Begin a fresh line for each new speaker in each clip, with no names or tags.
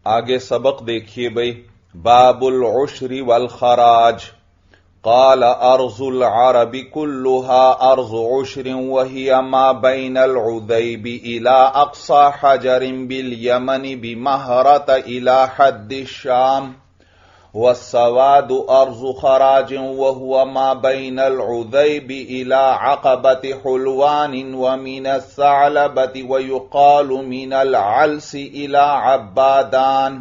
آگے سبق دیکھیے بھئی. باب العشر والخراج. قال ارض العرب كلها ارض عشر وهي ما بين العذيب الى اقصى حجر باليمن بمهرة الى حد الشام، والسواد ارض خراج وهو ما بين العذيب الى عقبة حلوان ومن الثعلبة ويقال من العلس الى عبادان.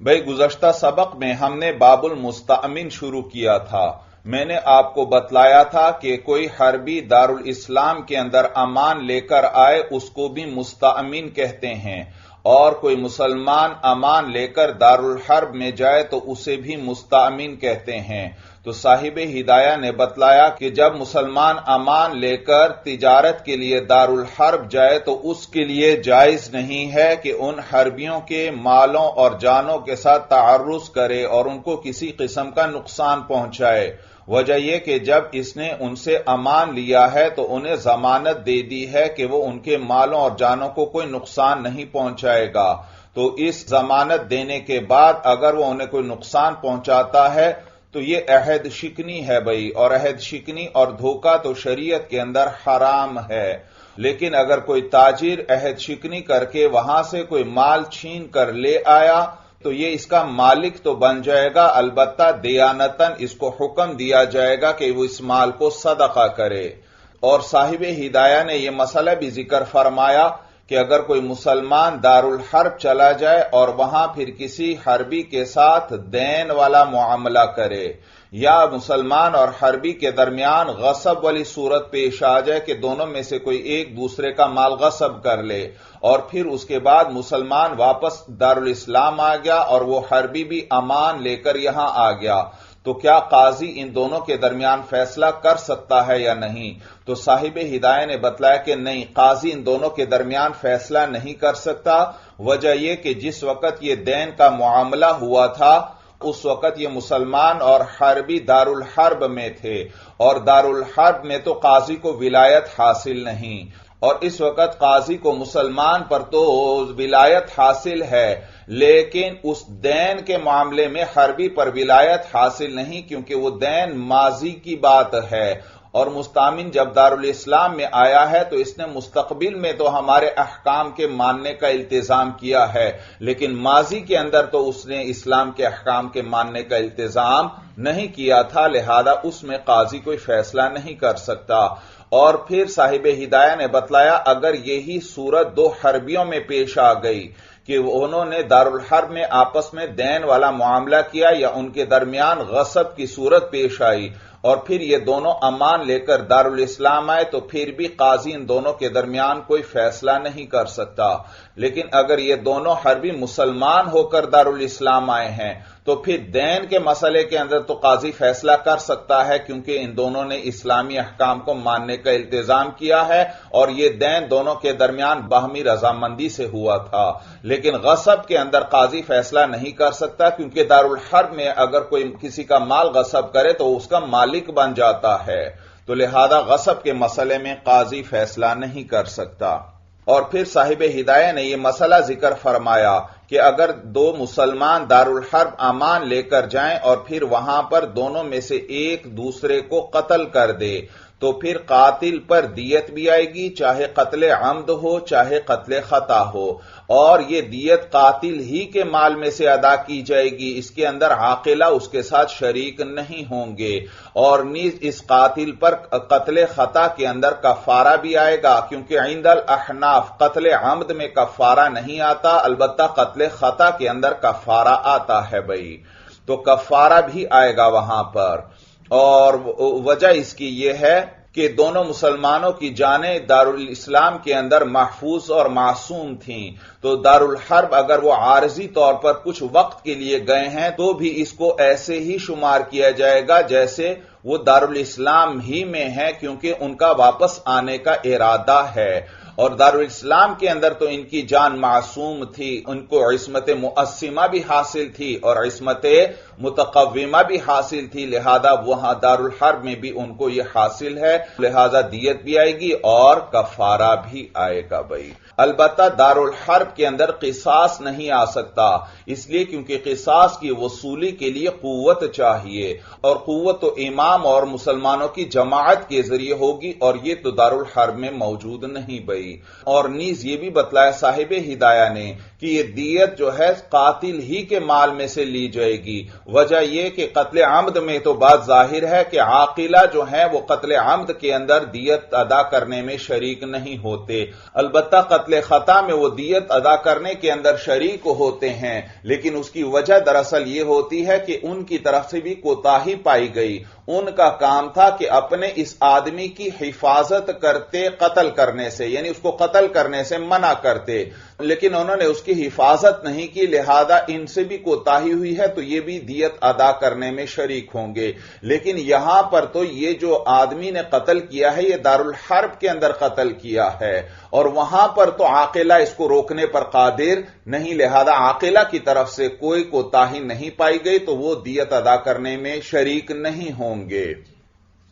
بھئی گزشتہ سبق میں ہم نے باب المستأمن شروع کیا تھا. میں نے آپ کو بتلایا تھا کہ کوئی حربی دارالاسلام کے اندر امان لے کر آئے اس کو بھی مستأمن کہتے ہیں، اور کوئی مسلمان امان لے کر دارالحرب میں جائے تو اسے بھی مستأمن کہتے ہیں. تو صاحب ہدایہ نے بتلایا کہ جب مسلمان امان لے کر تجارت کے لیے دارالحرب جائے تو اس کے لیے جائز نہیں ہے کہ ان حربیوں کے مالوں اور جانوں کے ساتھ تعرض کرے اور ان کو کسی قسم کا نقصان پہنچائے. وجہ یہ کہ جب اس نے ان سے امان لیا ہے تو انہیں ضمانت دے دی ہے کہ وہ ان کے مالوں اور جانوں کو کوئی نقصان نہیں پہنچائے گا. تو اس ضمانت دینے کے بعد اگر وہ انہیں کوئی نقصان پہنچاتا ہے تو یہ عہد شکنی ہے بھئی، اور عہد شکنی اور دھوکہ تو شریعت کے اندر حرام ہے. لیکن اگر کوئی تاجر عہد شکنی کر کے وہاں سے کوئی مال چھین کر لے آیا تو یہ اس کا مالک تو بن جائے گا، البتہ دیانتاً اس کو حکم دیا جائے گا کہ وہ اس مال کو صدقہ کرے. اور صاحب ہدایہ نے یہ مسئلہ بھی ذکر فرمایا کہ اگر کوئی مسلمان دارالحرب چلا جائے اور وہاں پھر کسی حربی کے ساتھ دین والا معاملہ کرے، یا مسلمان اور حربی کے درمیان غصب والی صورت پیش آ جائے کہ دونوں میں سے کوئی ایک دوسرے کا مال غصب کر لے، اور پھر اس کے بعد مسلمان واپس دارالاسلام آ گیا اور وہ حربی بھی امان لے کر یہاں آ گیا، تو کیا قاضی ان دونوں کے درمیان فیصلہ کر سکتا ہے یا نہیں؟ تو صاحب ہدایہ نے بتلایا کہ نہیں، قاضی ان دونوں کے درمیان فیصلہ نہیں کر سکتا. وجہ یہ کہ جس وقت یہ دین کا معاملہ ہوا تھا اس وقت یہ مسلمان اور حربی دارالحرب میں تھے، اور دارالحرب میں تو قاضی کو ولایت حاصل نہیں، اور اس وقت قاضی کو مسلمان پر تو ولایت حاصل ہے، لیکن اس دین کے معاملے میں حربی پر ولایت حاصل نہیں، کیونکہ وہ دین ماضی کی بات ہے. اور مستأمن جب دارالاسلام میں آیا ہے تو اس نے مستقبل میں تو ہمارے احکام کے ماننے کا التزام کیا ہے، لیکن ماضی کے اندر تو اس نے اسلام کے احکام کے ماننے کا التزام نہیں کیا تھا، لہذا اس میں قاضی کوئی فیصلہ نہیں کر سکتا. اور پھر صاحب ہدایہ نے بتلایا اگر یہی صورت دو حربیوں میں پیش آ گئی کہ انہوں نے دارالحرب میں آپس میں دین والا معاملہ کیا یا ان کے درمیان غصب کی صورت پیش آئی اور پھر یہ دونوں امان لے کر دارالاسلام آئے، تو پھر بھی قاضی ان دونوں کے درمیان کوئی فیصلہ نہیں کر سکتا. لیکن اگر یہ دونوں حربی مسلمان ہو کر دارالاسلام آئے ہیں تو پھر دین کے مسئلے کے اندر تو قاضی فیصلہ کر سکتا ہے، کیونکہ ان دونوں نے اسلامی احکام کو ماننے کا التزام کیا ہے اور یہ دین دونوں کے درمیان باہمی رضامندی سے ہوا تھا. لیکن غصب کے اندر قاضی فیصلہ نہیں کر سکتا، کیونکہ دارالحرب میں اگر کوئی کسی کا مال غصب کرے تو اس کا مالک بن جاتا ہے، تو لہذا غصب کے مسئلے میں قاضی فیصلہ نہیں کر سکتا. اور پھر صاحب ہدایہ نے یہ مسئلہ ذکر فرمایا کہ اگر دو مسلمان دارالحرب امان لے کر جائیں اور پھر وہاں پر دونوں میں سے ایک دوسرے کو قتل کر دے تو پھر قاتل پر دیت بھی آئے گی، چاہے قتل عمد ہو چاہے قتل خطا ہو، اور یہ دیت قاتل ہی کے مال میں سے ادا کی جائے گی، اس کے اندر عاقلہ اس کے ساتھ شریک نہیں ہوں گے. اور نیز اس قاتل پر قتل خطا کے اندر کفارہ بھی آئے گا، کیونکہ عند الاحناف قتل عمد میں کفارہ نہیں آتا، البتہ قتل خطا کے اندر کفارہ آتا ہے بھائی، تو کفارہ بھی آئے گا وہاں پر. اور وجہ اس کی یہ ہے کہ دونوں مسلمانوں کی جانیں دارالاسلام کے اندر محفوظ اور معصوم تھیں، تو دارالحرب اگر وہ عارضی طور پر کچھ وقت کے لیے گئے ہیں تو بھی اس کو ایسے ہی شمار کیا جائے گا جیسے وہ دارالاسلام ہی میں ہیں، کیونکہ ان کا واپس آنے کا ارادہ ہے. اور دارالاسلام کے اندر تو ان کی جان معصوم تھی، ان کو عصمت مؤسمہ بھی حاصل تھی اور عصمت متقومہ بھی حاصل تھی، لہذا وہاں دارالحرب میں بھی ان کو یہ حاصل ہے، لہذا دیت بھی آئے گی اور کفارہ بھی آئے گا بھائی۔ البتہ دارالحرب کے اندر قصاص نہیں آ سکتا، اس لیے کیونکہ قصاص کی وصولی کے لیے قوت چاہیے، اور قوت تو امام اور مسلمانوں کی جماعت کے ذریعے ہوگی، اور یہ تو دارالحرب میں موجود نہیں بھائی۔ اور نیز یہ بھی بتلایا صاحب ہدایہ نے کہ یہ دیت جو ہے قاتل ہی کے مال میں سے لی جائے گی، وجہ یہ کہ قتل عمد میں تو بات ظاہر ہے کہ عاقلہ جو ہیں وہ قتل عمد کے اندر دیت ادا کرنے میں شریک نہیں ہوتے، البتہ قتل خطا میں وہ دیت ادا کرنے کے اندر شریک ہوتے ہیں، لیکن اس کی وجہ دراصل یہ ہوتی ہے کہ ان کی طرف سے بھی کوتاہی پائی گئی، ان کا کام تھا کہ اپنے اس آدمی کی حفاظت کرتے قتل کرنے سے، یعنی اس کو قتل کرنے سے منع کرتے، لیکن انہوں نے اس کی حفاظت نہیں کی، لہذا ان سے بھی کوتاہی ہوئی ہے تو یہ بھی دیت ادا کرنے میں شریک ہوں گے۔ لیکن یہاں پر تو یہ جو آدمی نے قتل کیا ہے یہ دارالحرب کے اندر قتل کیا ہے، اور وہاں پر تو عاقلہ اس کو روکنے پر قادر نہیں، لہذا عاقلہ کی طرف سے کوئی کوتاہی نہیں پائی گئی تو وہ دیت ادا کرنے میں شریک نہیں ہوں گے۔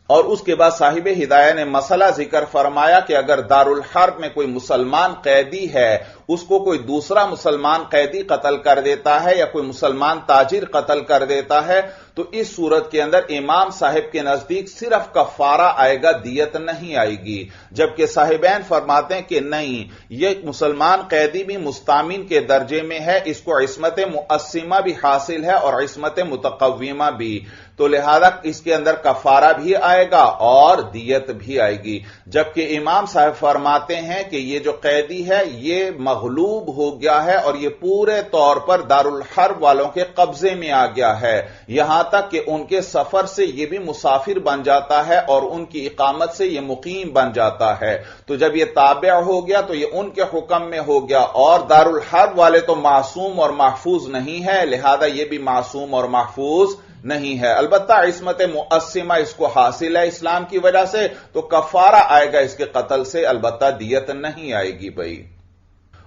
اور اس کے بعد صاحب ہدایہ نے مسئلہ ذکر فرمایا کہ اگر دارالحرب میں کوئی مسلمان قیدی ہے، اس کو کوئی دوسرا مسلمان قیدی قتل کر دیتا ہے یا کوئی مسلمان تاجر قتل کر دیتا ہے تو اس صورت کے اندر امام صاحب کے نزدیک صرف کفارہ آئے گا، دیت نہیں آئے گی، جبکہ صاحبین فرماتے ہیں کہ نہیں، یہ مسلمان قیدی بھی مستامن کے درجے میں ہے، اس کو عصمت مؤسمہ بھی حاصل ہے اور عصمت متقومہ بھی، تو لہذا اس کے اندر کفارہ بھی آئے گا اور دیت بھی آئے گی، جبکہ امام صاحب فرماتے ہیں کہ یہ جو قیدی ہے یہ مغلوب ہو گیا ہے اور یہ پورے طور پر دارالحرب والوں کے قبضے میں آ گیا ہے، یہاں تک کہ ان کے سفر سے یہ بھی مسافر بن جاتا ہے اور ان کی اقامت سے یہ مقیم بن جاتا ہے، تو جب یہ تابع ہو گیا تو یہ ان کے حکم میں ہو گیا، اور دارالحرب والے تو معصوم اور محفوظ نہیں ہے، لہذا یہ بھی معصوم اور محفوظ نہیں ہے، البتہ عصمت مؤسمہ اس کو حاصل ہے اسلام کی وجہ سے، تو کفارہ آئے گا اس کے قتل سے، البتہ دیت نہیں آئے گی بھائی۔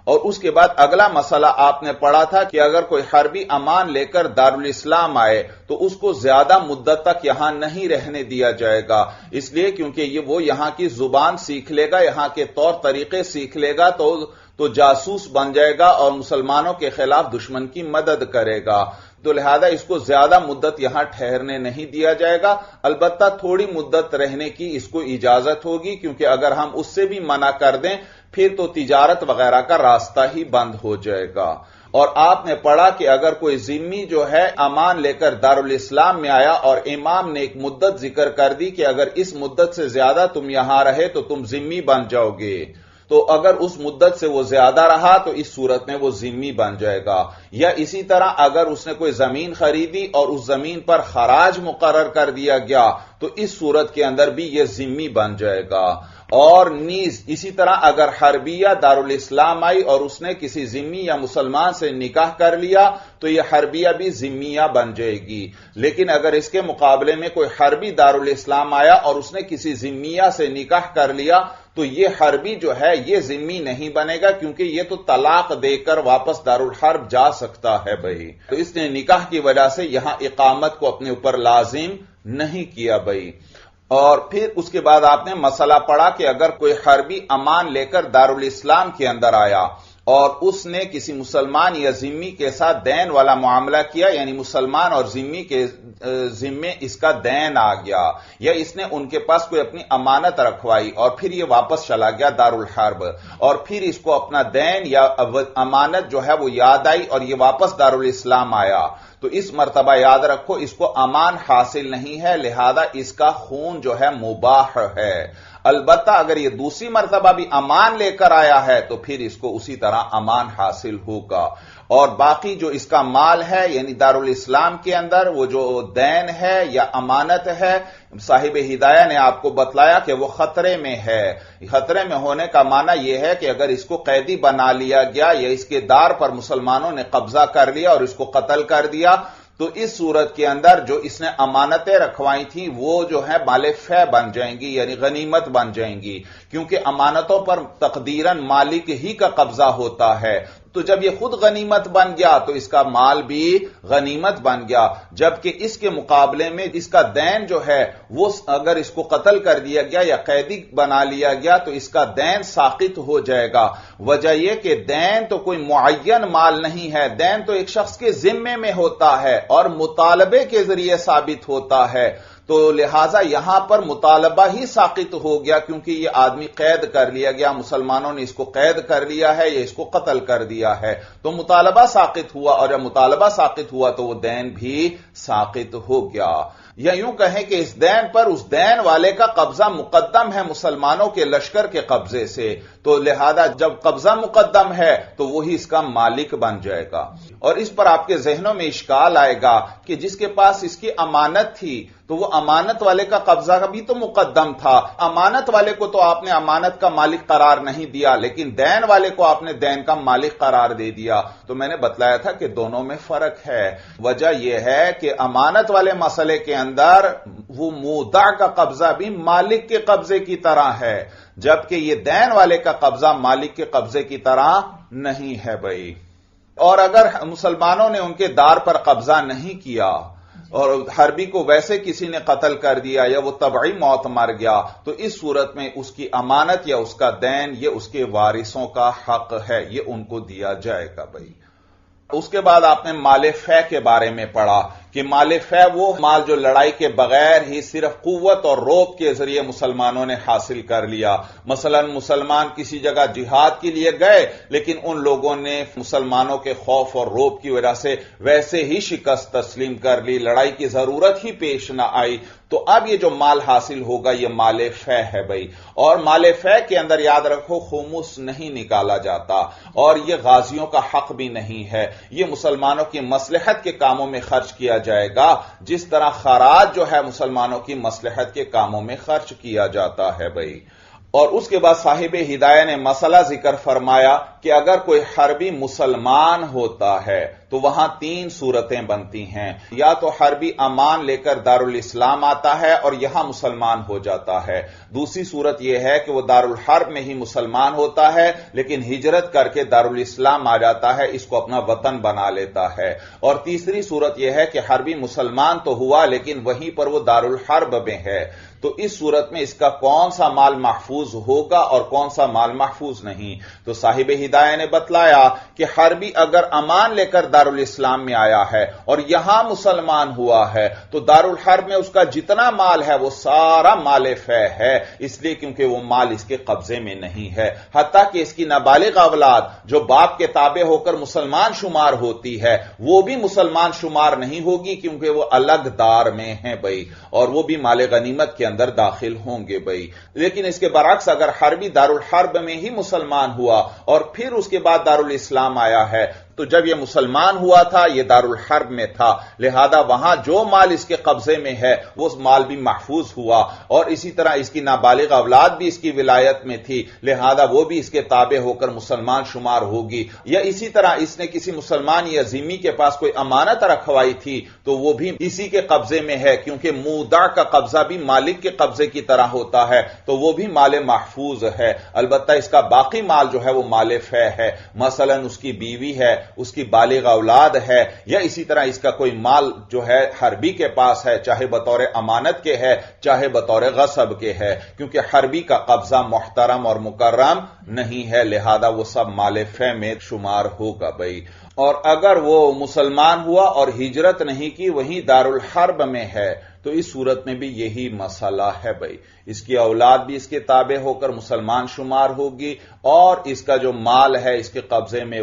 اور اس کے بعد اگلا مسئلہ آپ نے پڑھا تھا کہ اگر کوئی حربی امان لے کر دارالاسلام آئے تو اس کو زیادہ مدت تک یہاں نہیں رہنے دیا جائے گا، اس لیے کیونکہ وہ یہاں کی زبان سیکھ لے گا، یہاں کے طور طریقے سیکھ لے گا تو جاسوس بن جائے گا اور مسلمانوں کے خلاف دشمن کی مدد کرے گا، تو لہذا اس کو زیادہ مدت یہاں ٹھہرنے نہیں دیا جائے گا، البتہ تھوڑی مدت رہنے کی اس کو اجازت ہوگی، کیونکہ اگر ہم اس سے بھی منع کر دیں پھر تو تجارت وغیرہ کا راستہ ہی بند ہو جائے گا۔ اور آپ نے پڑھا کہ اگر کوئی ذمی جو ہے امان لے کر دارالاسلام میں آیا اور امام نے ایک مدت ذکر کر دی کہ اگر اس مدت سے زیادہ تم یہاں رہے تو تم ذمی بن جاؤ گے، تو اگر اس مدت سے وہ زیادہ رہا تو اس صورت میں وہ ذمی بن جائے گا، یا اسی طرح اگر اس نے کوئی زمین خریدی اور اس زمین پر خراج مقرر کر دیا گیا تو اس صورت کے اندر بھی یہ ذمی بن جائے گا۔ اور نیز اسی طرح اگر حربیہ دارالاسلام آئی اور اس نے کسی ذمی یا مسلمان سے نکاح کر لیا تو یہ حربیہ بھی ذمیہ بن جائے گی، لیکن اگر اس کے مقابلے میں کوئی حربی دارالاسلام آیا اور اس نے کسی ذمیہ سے نکاح کر لیا تو یہ حربی جو ہے یہ ذمی نہیں بنے گا، کیونکہ یہ تو طلاق دے کر واپس دارالحرب جا سکتا ہے بھائی، تو اس نے نکاح کی وجہ سے یہاں اقامت کو اپنے اوپر لازم نہیں کیا بھائی۔ اور پھر اس کے بعد آپ نے مسئلہ پڑھا کہ اگر کوئی حربی امان لے کر دارالاسلام کے اندر آیا اور اس نے کسی مسلمان یا ذمی کے ساتھ دین والا معاملہ کیا، یعنی مسلمان اور ذمی کے ذمے اس کا دین آ گیا، یا اس نے ان کے پاس کوئی اپنی امانت رکھوائی اور پھر یہ واپس چلا گیا دارالحرب، اور پھر اس کو اپنا دین یا امانت جو ہے وہ یاد آئی اور یہ واپس دارالاسلام آیا، تو اس مرتبہ یاد رکھو اس کو امان حاصل نہیں ہے، لہذا اس کا خون جو ہے مباح ہے، البتہ اگر یہ دوسری مرتبہ بھی امان لے کر آیا ہے تو پھر اس کو اسی طرح امان حاصل ہوگا۔ اور باقی جو اس کا مال ہے یعنی دارالاسلام کے اندر وہ جو دین ہے یا امانت ہے، صاحب ہدایہ نے آپ کو بتلایا کہ وہ خطرے میں ہے، خطرے میں ہونے کا معنی یہ ہے کہ اگر اس کو قیدی بنا لیا گیا یا اس کے دار پر مسلمانوں نے قبضہ کر لیا اور اس کو قتل کر دیا تو اس صورت کے اندر جو اس نے امانتیں رکھوائی تھیں وہ جو ہے مال فے بن جائیں گی، یعنی غنیمت بن جائیں گی، کیونکہ امانتوں پر تقدیراً مالک ہی کا قبضہ ہوتا ہے۔ تو جب یہ خود غنیمت بن گیا تو اس کا مال بھی غنیمت بن گیا، جبکہ اس کے مقابلے میں اس کا دین جو ہے وہ اگر اس کو قتل کر دیا گیا یا قیدی بنا لیا گیا تو اس کا دین ساقط ہو جائے گا۔ وجہ یہ کہ دین تو کوئی معین مال نہیں ہے، دین تو ایک شخص کے ذمے میں ہوتا ہے اور مطالبے کے ذریعے ثابت ہوتا ہے، تو لہذا یہاں پر مطالبہ ہی ساقط ہو گیا، کیونکہ یہ آدمی قید کر لیا گیا، مسلمانوں نے اس کو قید کر لیا ہے یا اس کو قتل کر دیا ہے، تو مطالبہ ساقط ہوا، اور جب مطالبہ ساقط ہوا تو وہ دین بھی ساقط ہو گیا۔ یا یوں کہیں کہ اس دین پر اس دین والے کا قبضہ مقدم ہے مسلمانوں کے لشکر کے قبضے سے، تو لہذا جب قبضہ مقدم ہے تو وہی اس کا مالک بن جائے گا۔ اور اس پر آپ کے ذہنوں میں اشکال آئے گا کہ جس کے پاس اس کی امانت تھی تو وہ امانت والے کا قبضہ بھی تو مقدم تھا، امانت والے کو تو آپ نے امانت کا مالک قرار نہیں دیا، لیکن دین والے کو آپ نے دین کا مالک قرار دے دیا۔ تو میں نے بتلایا تھا کہ دونوں میں فرق ہے۔ وجہ یہ ہے کہ امانت والے مسئلے کے اندر وہ مودع کا قبضہ بھی مالک کے قبضے کی طرح ہے، جبکہ یہ دین والے کا قبضہ مالک کے قبضے کی طرح نہیں ہے بھائی۔ اور اگر مسلمانوں نے ان کے دار پر قبضہ نہیں کیا اور حربی کو ویسے کسی نے قتل کر دیا یا وہ طبعی موت مر گیا تو اس صورت میں اس کی امانت یا اس کا دین یہ اس کے وارثوں کا حق ہے، یہ ان کو دیا جائے گا بھائی۔ اس کے بعد آپ نے مال فے کے بارے میں پڑھا کہ مال فے وہ مال جو لڑائی کے بغیر ہی صرف قوت اور روب کے ذریعے مسلمانوں نے حاصل کر لیا۔ مثلا مسلمان کسی جگہ جہاد کے لیے گئے لیکن ان لوگوں نے مسلمانوں کے خوف اور روب کی وجہ سے ویسے ہی شکست تسلیم کر لی، لڑائی کی ضرورت ہی پیش نہ آئی، تو اب یہ جو مال حاصل ہوگا یہ مال فے ہے بھائی۔ اور مال فے کے اندر یاد رکھو خمس نہیں نکالا جاتا، اور یہ غازیوں کا حق بھی نہیں ہے، یہ مسلمانوں کی مصلحت کے کاموں میں خرچ کیا جائے گا، جس طرح خراج جو ہے مسلمانوں کی مصلحت کے کاموں میں خرچ کیا جاتا ہے بھائی۔ اور اس کے بعد صاحب ہدایہ نے مسئلہ ذکر فرمایا کہ اگر کوئی حربی مسلمان ہوتا ہے تو وہاں 3 صورتیں بنتی ہیں، یا تو حربی امان لے کر دارالاسلام آتا ہے اور یہاں مسلمان ہو جاتا ہے، دوسری صورت یہ ہے کہ وہ دارالحرب میں ہی مسلمان ہوتا ہے لیکن ہجرت کر کے دارالاسلام آ جاتا ہے، اس کو اپنا وطن بنا لیتا ہے، اور تیسری صورت یہ ہے کہ حربی مسلمان تو ہوا لیکن وہیں پر وہ دارالحرب میں ہے، تو اس صورت میں اس کا کون سا مال محفوظ ہوگا اور کون سا مال محفوظ نہیں؟ تو صاحب ہدایہ نے بتلایا کہ حربی اگر امان لے کر دارالاسلام میں آیا ہے اور یہاں مسلمان ہوا ہے تو دارالحرب میں اس کا جتنا مال ہے وہ سارا مال فے ہے، اس لیے کیونکہ وہ مال اس کے قبضے میں نہیں ہے، حتیٰ کہ اس کی نابالغ اولاد جو باپ کے تابع ہو کر مسلمان شمار ہوتی ہے وہ بھی مسلمان شمار نہیں ہوگی کیونکہ وہ الگ دار میں ہیں بھائی، اور وہ بھی مال غنیمت کے اندر داخل ہوں گے بھائی۔ لیکن اس کے برعکس اگر حربی دارالحرب میں ہی مسلمان ہوا اور پھر اس کے بعد دارالاسلام آیا ہے تو جب یہ مسلمان ہوا تھا یہ دارالحرب میں تھا، لہذا وہاں جو مال اس کے قبضے میں ہے وہ مال بھی محفوظ ہوا، اور اسی طرح اس کی نابالغ اولاد بھی اس کی ولایت میں تھی، لہذا وہ بھی اس کے تابع ہو کر مسلمان شمار ہوگی، یا اسی طرح اس نے کسی مسلمان یا ذمہ کے پاس کوئی امانت رکھوائی تھی تو وہ بھی اسی کے قبضے میں ہے، کیونکہ مودع کا قبضہ بھی مالک کے قبضے کی طرح ہوتا ہے تو وہ بھی مال محفوظ ہے، البتہ اس کا باقی مال جو ہے وہ مال فے ہے، مثلا اس کی بیوی ہے، اس کی بالغ اولاد ہے، یا اسی طرح اس کا کوئی مال جو ہے حربی کے پاس ہے، چاہے بطور امانت کے ہے چاہے بطور غصب کے ہے، کیونکہ حربی کا قبضہ محترم اور مکرم نہیں ہے، لہذا وہ سب مال فے میں شمار ہوگا بھائی۔ اور اگر وہ مسلمان ہوا اور ہجرت نہیں کی وہیں دارالحرب میں ہے تو اس صورت میں بھی یہی مسئلہ ہے بھائی، اس کی اولاد بھی اس کے تابع ہو کر مسلمان شمار ہوگی اور اس کا جو مال ہے اس کے قبضے میں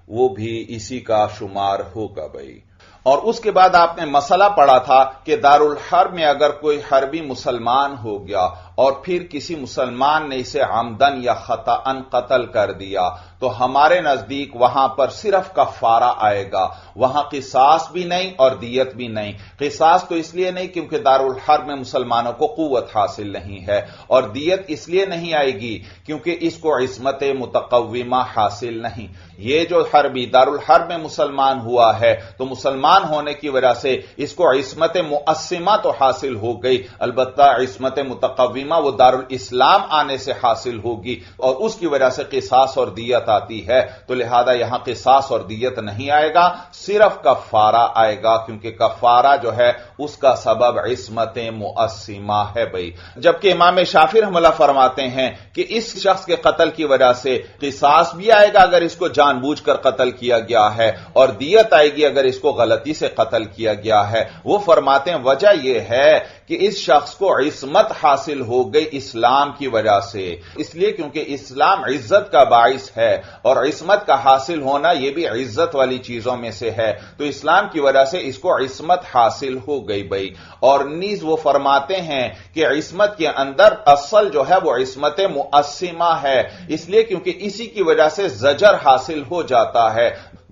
وہ بھی اسی کا شمار ہوگا بھائی۔ اور اس کے بعد آپ نے مسئلہ پڑھا تھا کہ دارالحرب میں اگر کوئی حربی مسلمان ہو گیا اور پھر کسی مسلمان نے اسے عمدن یا خطأً قتل کر دیا تو ہمارے نزدیک وہاں پر صرف کفارہ آئے گا، وہاں قصاص بھی نہیں اور دیت بھی نہیں۔ قصاص تو اس لیے نہیں کیونکہ دارالحرب میں مسلمانوں کو قوت حاصل نہیں ہے، اور دیت اس لیے نہیں آئے گی کیونکہ اس کو عصمت متقومہ حاصل نہیں۔ یہ جو حربی دارالحرب میں مسلمان ہوا ہے تو مسلمان ہونے کی وجہ سے اس کو عصمت مؤسمہ تو حاصل ہو گئی، البتہ عصمت متقومہ وہ دارالاسلام آنے سے حاصل ہوگی، اور اس کی وجہ سے قصاص اور دیت آتی ہے، تو لہذا یہاں قصاص اور دیت نہیں آئے گا، صرف کفارہ آئے گا، کیونکہ کفارہ جو ہے اس کا سبب عصمت مؤسمہ ہے بھائی۔ جبکہ امام شافعی رحمہ اللہ فرماتے ہیں کہ اس شخص کے قتل کی وجہ سے قصاص بھی آئے گا اگر اس کو جان بوجھ کر قتل کیا گیا ہے، اور دیت آئے گی اگر اس کو غلطی سے قتل کیا گیا ہے۔ وہ فرماتے ہیں وجہ یہ ہے کہ اس شخص کو عصمت حاصل ہو گئی اسلام کی وجہ سے، اس لیے کیونکہ اسلام عزت کا باعث ہے، اور عصمت کا حاصل ہونا یہ بھی عزت والی چیزوں میں سے ہے، تو اسلام کی وجہ سے اس کو عصمت حاصل ہو گئی بھائی۔ اور نیز وہ فرماتے ہیں کہ عصمت کے اندر اصل جو ہے وہ عصمت مؤسمہ ہے، اس لیے کیونکہ اسی کی وجہ سے زجر حاصل ہو جاتا ہے۔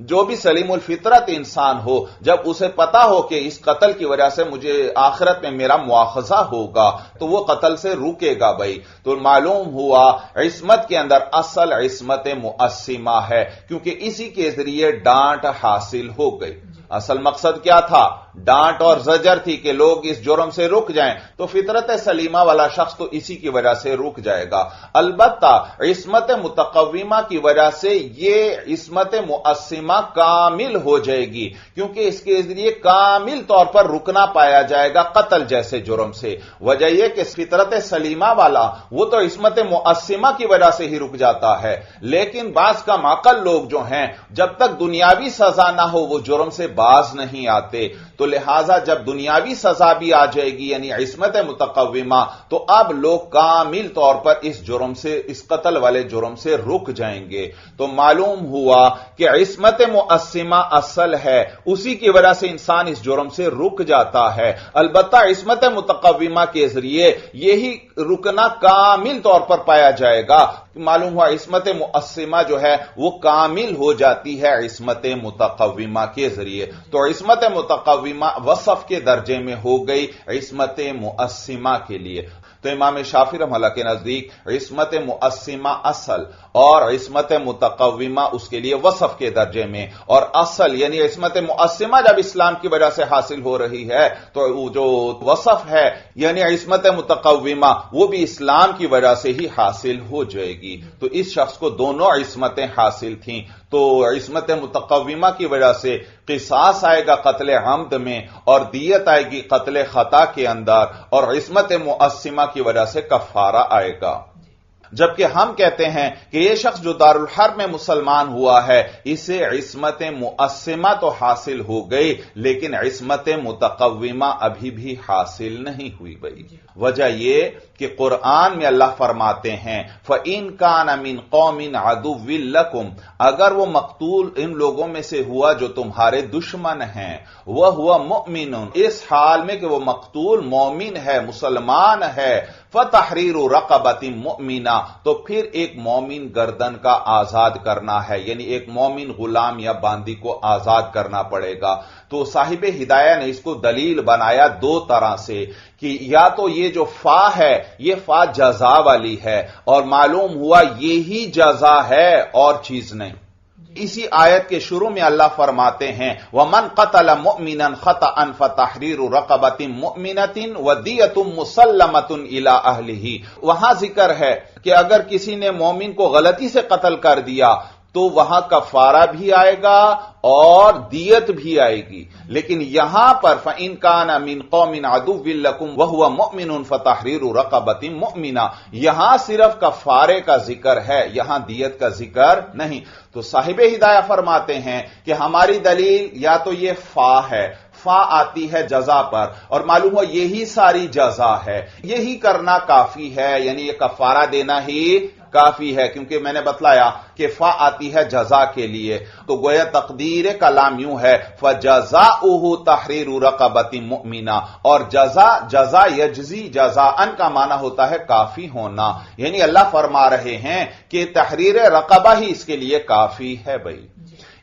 جو بھی سلیم الفطرت انسان ہو، جب اسے پتا ہو کہ اس قتل کی وجہ سے مجھے آخرت میں میرا مواخذہ ہوگا تو وہ قتل سے روکے گا بھائی۔ تو معلوم ہوا عصمت کے اندر اصل عصمت مؤسمہ ہے، کیونکہ اسی کے ذریعے ڈانٹ حاصل ہو گئی۔ اصل مقصد کیا تھا؟ ڈانٹ اور زجر تھی کہ لوگ اس جرم سے رک جائیں، تو فطرت سلیمہ والا شخص تو اسی کی وجہ سے رک جائے گا۔ البتہ عصمت متقومہ کی وجہ سے یہ عصمت مؤسمہ کامل ہو جائے گی، کیونکہ اس کے ذریعے کامل طور پر رکنا پایا جائے گا قتل جیسے جرم سے۔ وجہ یہ کہ فطرت سلیمہ والا وہ تو عصمت مؤسمہ کی وجہ سے ہی رک جاتا ہے، لیکن بعض کم عقل لوگ جو ہیں جب تک دنیاوی سزا نہ ہو وہ جرم سے باز نہیں آتے، تو لہذا جب دنیاوی سزا بھی آ جائے گی یعنی عصمت متقومہ، تو اب لوگ کامل طور پر اس جرم سے، اس قتل والے جرم سے رک جائیں گے۔ تو معلوم ہوا کہ عصمت مؤسمہ اصل ہے، اسی کی وجہ سے انسان اس جرم سے رک جاتا ہے۔ البتہ عصمت متقومہ کے ذریعے یہی رکنا کامل طور پر پایا جائے گا۔ معلوم ہوا عصمت مؤسمہ جو ہے وہ کامل ہو جاتی ہے عصمت متقومہ کے ذریعے، تو عصمت متقومہ وصف کے درجے میں ہو گئی عصمت مؤسمہ کے لیے۔ تو امام شافعی رحمہ اللہ کے نزدیک عصمت مؤسمہ اصل اور عصمت متقومہ اس کے لیے وصف کے درجے میں، اور اصل یعنی عصمت مؤسمہ جب اسلام کی وجہ سے حاصل ہو رہی ہے تو جو وصف ہے یعنی عصمت متقومہ وہ بھی اسلام کی وجہ سے ہی حاصل ہو جائے گی۔ تو اس شخص کو دونوں عصمتیں حاصل تھیں، تو عصمت متقومہ کی وجہ سے قصاص آئے گا قتل عمد میں، اور دیت آئے گی قتل خطا کے اندر، اور عصمت مؤسمہ کی وجہ سے کفارہ آئے گا۔ جبکہ ہم کہتے ہیں کہ یہ شخص جو دارالحرب میں مسلمان ہوا ہے اسے عصمت مؤسمہ تو حاصل ہو گئی، لیکن عصمت متقومہ ابھی بھی حاصل نہیں ہوئی بھائی۔ وجہ یہ کہ قرآن میں اللہ فرماتے ہیں فَإِن كَانَ مِن قَوْمٍ عَدُوٍّ لَكُمْ، اگر وہ مقتول ان لوگوں میں سے ہوا جو تمہارے دشمن ہیں، وَهُوَ مُؤْمِنٌ، اس حال میں کہ وہ مقتول مومن ہے، مسلمان ہے، فَتَحْرِيرُ رَقَبَةٍ مُؤْمِنَةٍ، تو پھر ایک مومن گردن کا آزاد کرنا ہے، یعنی ایک مومن غلام یا باندی کو آزاد کرنا پڑے گا۔ تو صاحب ہدایہ نے اس کو دلیل بنایا دو طرح سے، کہ یا تو یہ جو فا ہے یہ فا جزا والی ہے، اور معلوم ہوا یہی جزا ہے اور چیز نہیں۔ اسی آیت کے شروع میں اللہ فرماتے ہیں وَمَنْ قَتَلَ مُؤْمِنًا خَطَأً فَتَحْرِيرُ رَقَبَةٍ مُؤْمِنَةٍ وَدِيَةٌ مُسَلَّمَةٌ إِلَىٰ أَهْلِهِ، وہاں ذکر ہے کہ اگر کسی نے مومن کو غلطی سے قتل کر دیا تو وہاں کفارہ بھی آئے گا اور دیت بھی آئے گی، لیکن یہاں پر فَإِن كَانَ مِن قَوْمٍ عَدُوٍّ لَكُمْ وَهُوَ مُؤْمِنٌ فَتَحْرِيرُ رَقَبَةٍ مُؤْمِنَةٍ، یہاں صرف کفارے کا ذکر ہے، یہاں دیت کا ذکر نہیں۔ تو صاحب ہدایہ فرماتے ہیں کہ ہماری دلیل یا تو یہ فا ہے، فا آتی ہے جزا پر، اور معلوم ہو یہی ساری جزا ہے، یہی کرنا کافی ہے، یعنی یہ کفارہ دینا ہی کافی ہے، کیونکہ میں نے بتلایا کہ فا آتی ہے جزا کے لیے، تو گویا تقدیر کلام یوں ہے فجزاؤہ تحریر رقبۃ مؤمنہ، اور جزا یجزی جزاءً کا معنی ہوتا ہے کافی ہونا، یعنی اللہ فرما رہے ہیں کہ تحریر رقبہ ہی اس کے لیے کافی ہے بھائی۔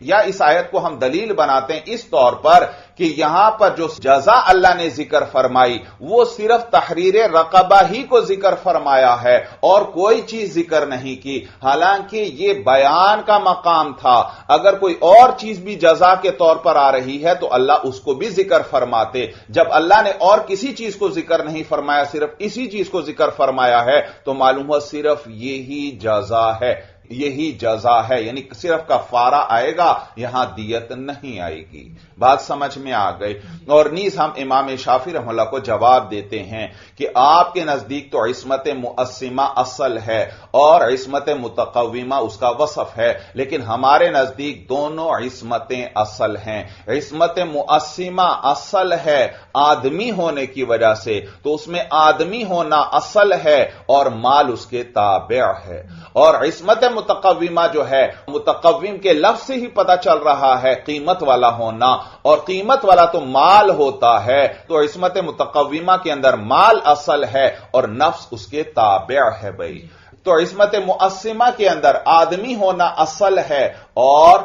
یا اس آیت کو ہم دلیل بناتے ہیں اس طور پر کہ یہاں پر جو جزا اللہ نے ذکر فرمائی وہ صرف تحریر رقبہ ہی کو ذکر فرمایا ہے اور کوئی چیز ذکر نہیں کی، حالانکہ یہ بیان کا مقام تھا، اگر کوئی اور چیز بھی جزا کے طور پر آ رہی ہے تو اللہ اس کو بھی ذکر فرماتے۔ جب اللہ نے اور کسی چیز کو ذکر نہیں فرمایا، صرف اسی چیز کو ذکر فرمایا ہے، تو معلوم ہوا صرف یہی جزا ہے، یہی جزا ہے، یعنی صرف کفارہ آئے گا، یہاں دیت نہیں آئے گی۔ بات سمجھ میں آ گئی۔ اور نیز ہم امام شافعی رحمہ اللہ کو جواب دیتے ہیں کہ آپ کے نزدیک تو عصمت مؤثمہ اصل ہے اور عصمت متقومہ اس کا وصف ہے، لیکن ہمارے نزدیک دونوں عصمتیں اصل ہیں۔ عصمت مؤثمہ اصل ہے آدمی ہونے کی وجہ سے، تو اس میں آدمی ہونا اصل ہے اور مال اس کے تابع ہے، اور عصمت متقومہ جو ہے، متقوم کے لفظ سے ہی پتہ چل رہا ہے قیمت والا ہونا، اور قیمت والا تو مال ہوتا ہے، تو عصمت متقومہ کے اندر مال اصل ہے اور نفس اس کے تابع ہے بھائی۔ تو عصمت مؤثمہ کے اندر آدمی ہونا اصل ہے اور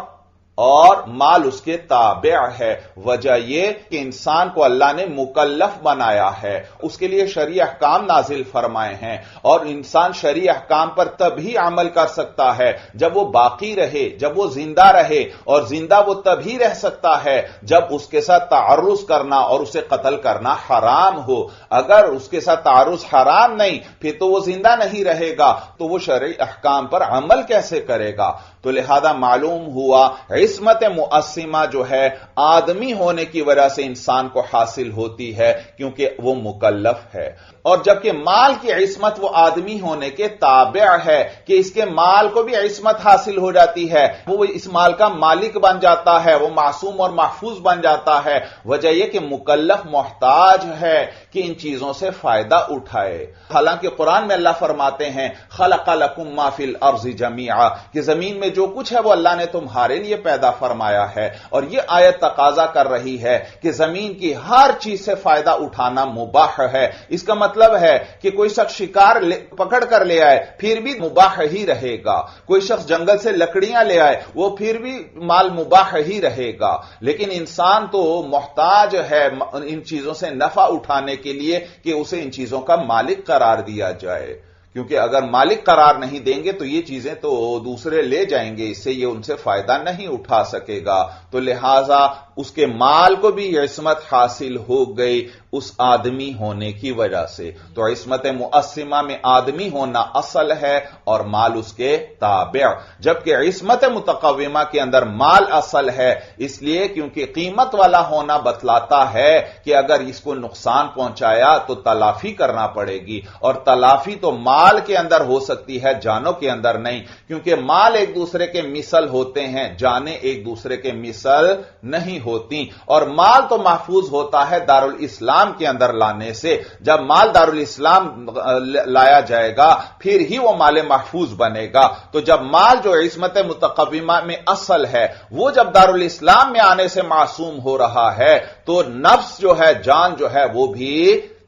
مال اس کے تابع ہے۔ وجہ یہ کہ انسان کو اللہ نے مکلف بنایا ہے، اس کے لیے شرعی احکام نازل فرمائے ہیں، اور انسان شرعی احکام پر تبھی عمل کر سکتا ہے جب وہ باقی رہے، جب وہ زندہ رہے، اور زندہ وہ تبھی رہ سکتا ہے جب اس کے ساتھ تعرض کرنا اور اسے قتل کرنا حرام ہو۔ اگر اس کے ساتھ تعرض حرام نہیں، پھر تو وہ زندہ نہیں رہے گا، تو وہ شرعی احکام پر عمل کیسے کرے گا؟ تو لہذا معلوم ہوا عصمت مؤثمہ جو ہے آدمی ہونے کی وجہ سے انسان کو حاصل ہوتی ہے کیونکہ وہ مکلف ہے، اور جبکہ مال کی عصمت وہ آدمی ہونے کے تابع ہے کہ اس کے مال کو بھی عصمت حاصل ہو جاتی ہے، وہ اس مال کا مالک بن جاتا ہے، وہ معصوم اور محفوظ بن جاتا ہے۔ وجہ یہ کہ مکلف محتاج ہے کہ ان چیزوں سے فائدہ اٹھائے۔ حالانکہ قرآن میں اللہ فرماتے ہیں خلق لکم ما فی الارض جمیعا، کہ زمین میں جو کچھ ہے وہ اللہ نے تمہارے لیے پیدا فرمایا ہے، اور یہ آیت تقاضا کر رہی ہے کہ زمین کی ہر چیز سے فائدہ اٹھانا مباح ہے۔ اس کا مطلب ہے کہ کوئی شخص شکار پکڑ کر لے آئے پھر بھی مباح ہی رہے گا، کوئی شخص جنگل سے لکڑیاں لے آئے وہ پھر بھی مال مباح ہی رہے گا، لیکن انسان تو محتاج ہے ان چیزوں سے نفع اٹھانے کے لیے کہ اسے ان چیزوں کا مالک قرار دیا جائے، کیونکہ اگر مالک قرار نہیں دیں گے تو یہ چیزیں تو دوسرے لے جائیں گے، اس سے یہ ان سے فائدہ نہیں اٹھا سکے گا، تو لہذا اس کے مال کو بھی عصمت حاصل ہو گئی اس آدمی ہونے کی وجہ سے۔ تو عصمت مؤثمہ میں آدمی ہونا اصل ہے اور مال اس کے تابع، جبکہ عصمت متقومہ کے اندر مال اصل ہے، اس لیے کیونکہ قیمت والا ہونا بتلاتا ہے کہ اگر اس کو نقصان پہنچایا تو تلافی کرنا پڑے گی، اور تلافی تو مال کے اندر ہو سکتی ہے، جانوں کے اندر نہیں، کیونکہ مال ایک دوسرے کے مثل ہوتے ہیں، جانیں ایک دوسرے کے مثل نہیں ہوتی، اور مال تو محفوظ ہوتا ہے دارالاسلام کے اندر لانے سے۔ جب مال دارالاسلام لایا جائے گا پھر ہی وہ مال محفوظ بنے گا، تو جب مال جو عصمت متقومہ میں اصل ہے وہ جب دارالاسلام میں آنے سے معصوم ہو رہا ہے تو نفس جو ہے، جان جو ہے، وہ بھی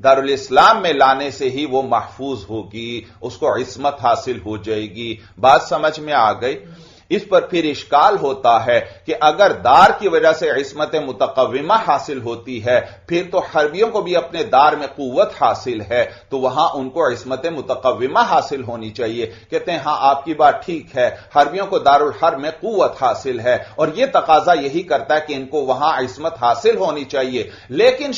دارالاسلام میں لانے سے ہی وہ محفوظ ہوگی، اس کو عصمت حاصل ہو جائے گی۔ بات سمجھ میں آ گئی؟ اس پر پھر اشکال ہوتا ہے کہ اگر دار کی وجہ سے عصمت متقومہ حاصل ہوتی ہے پھر تو حربیوں کو بھی اپنے دار میں قوت حاصل ہے، تو وہاں ان کو عصمت متقومہ حاصل ہونی چاہیے۔ کہتے ہیں ہاں آپ کی بات ٹھیک ہے، حربیوں کو دارالحرب میں قوت حاصل ہے اور یہ تقاضا یہی کرتا ہے کہ ان کو وہاں عصمت حاصل ہونی چاہیے، لیکن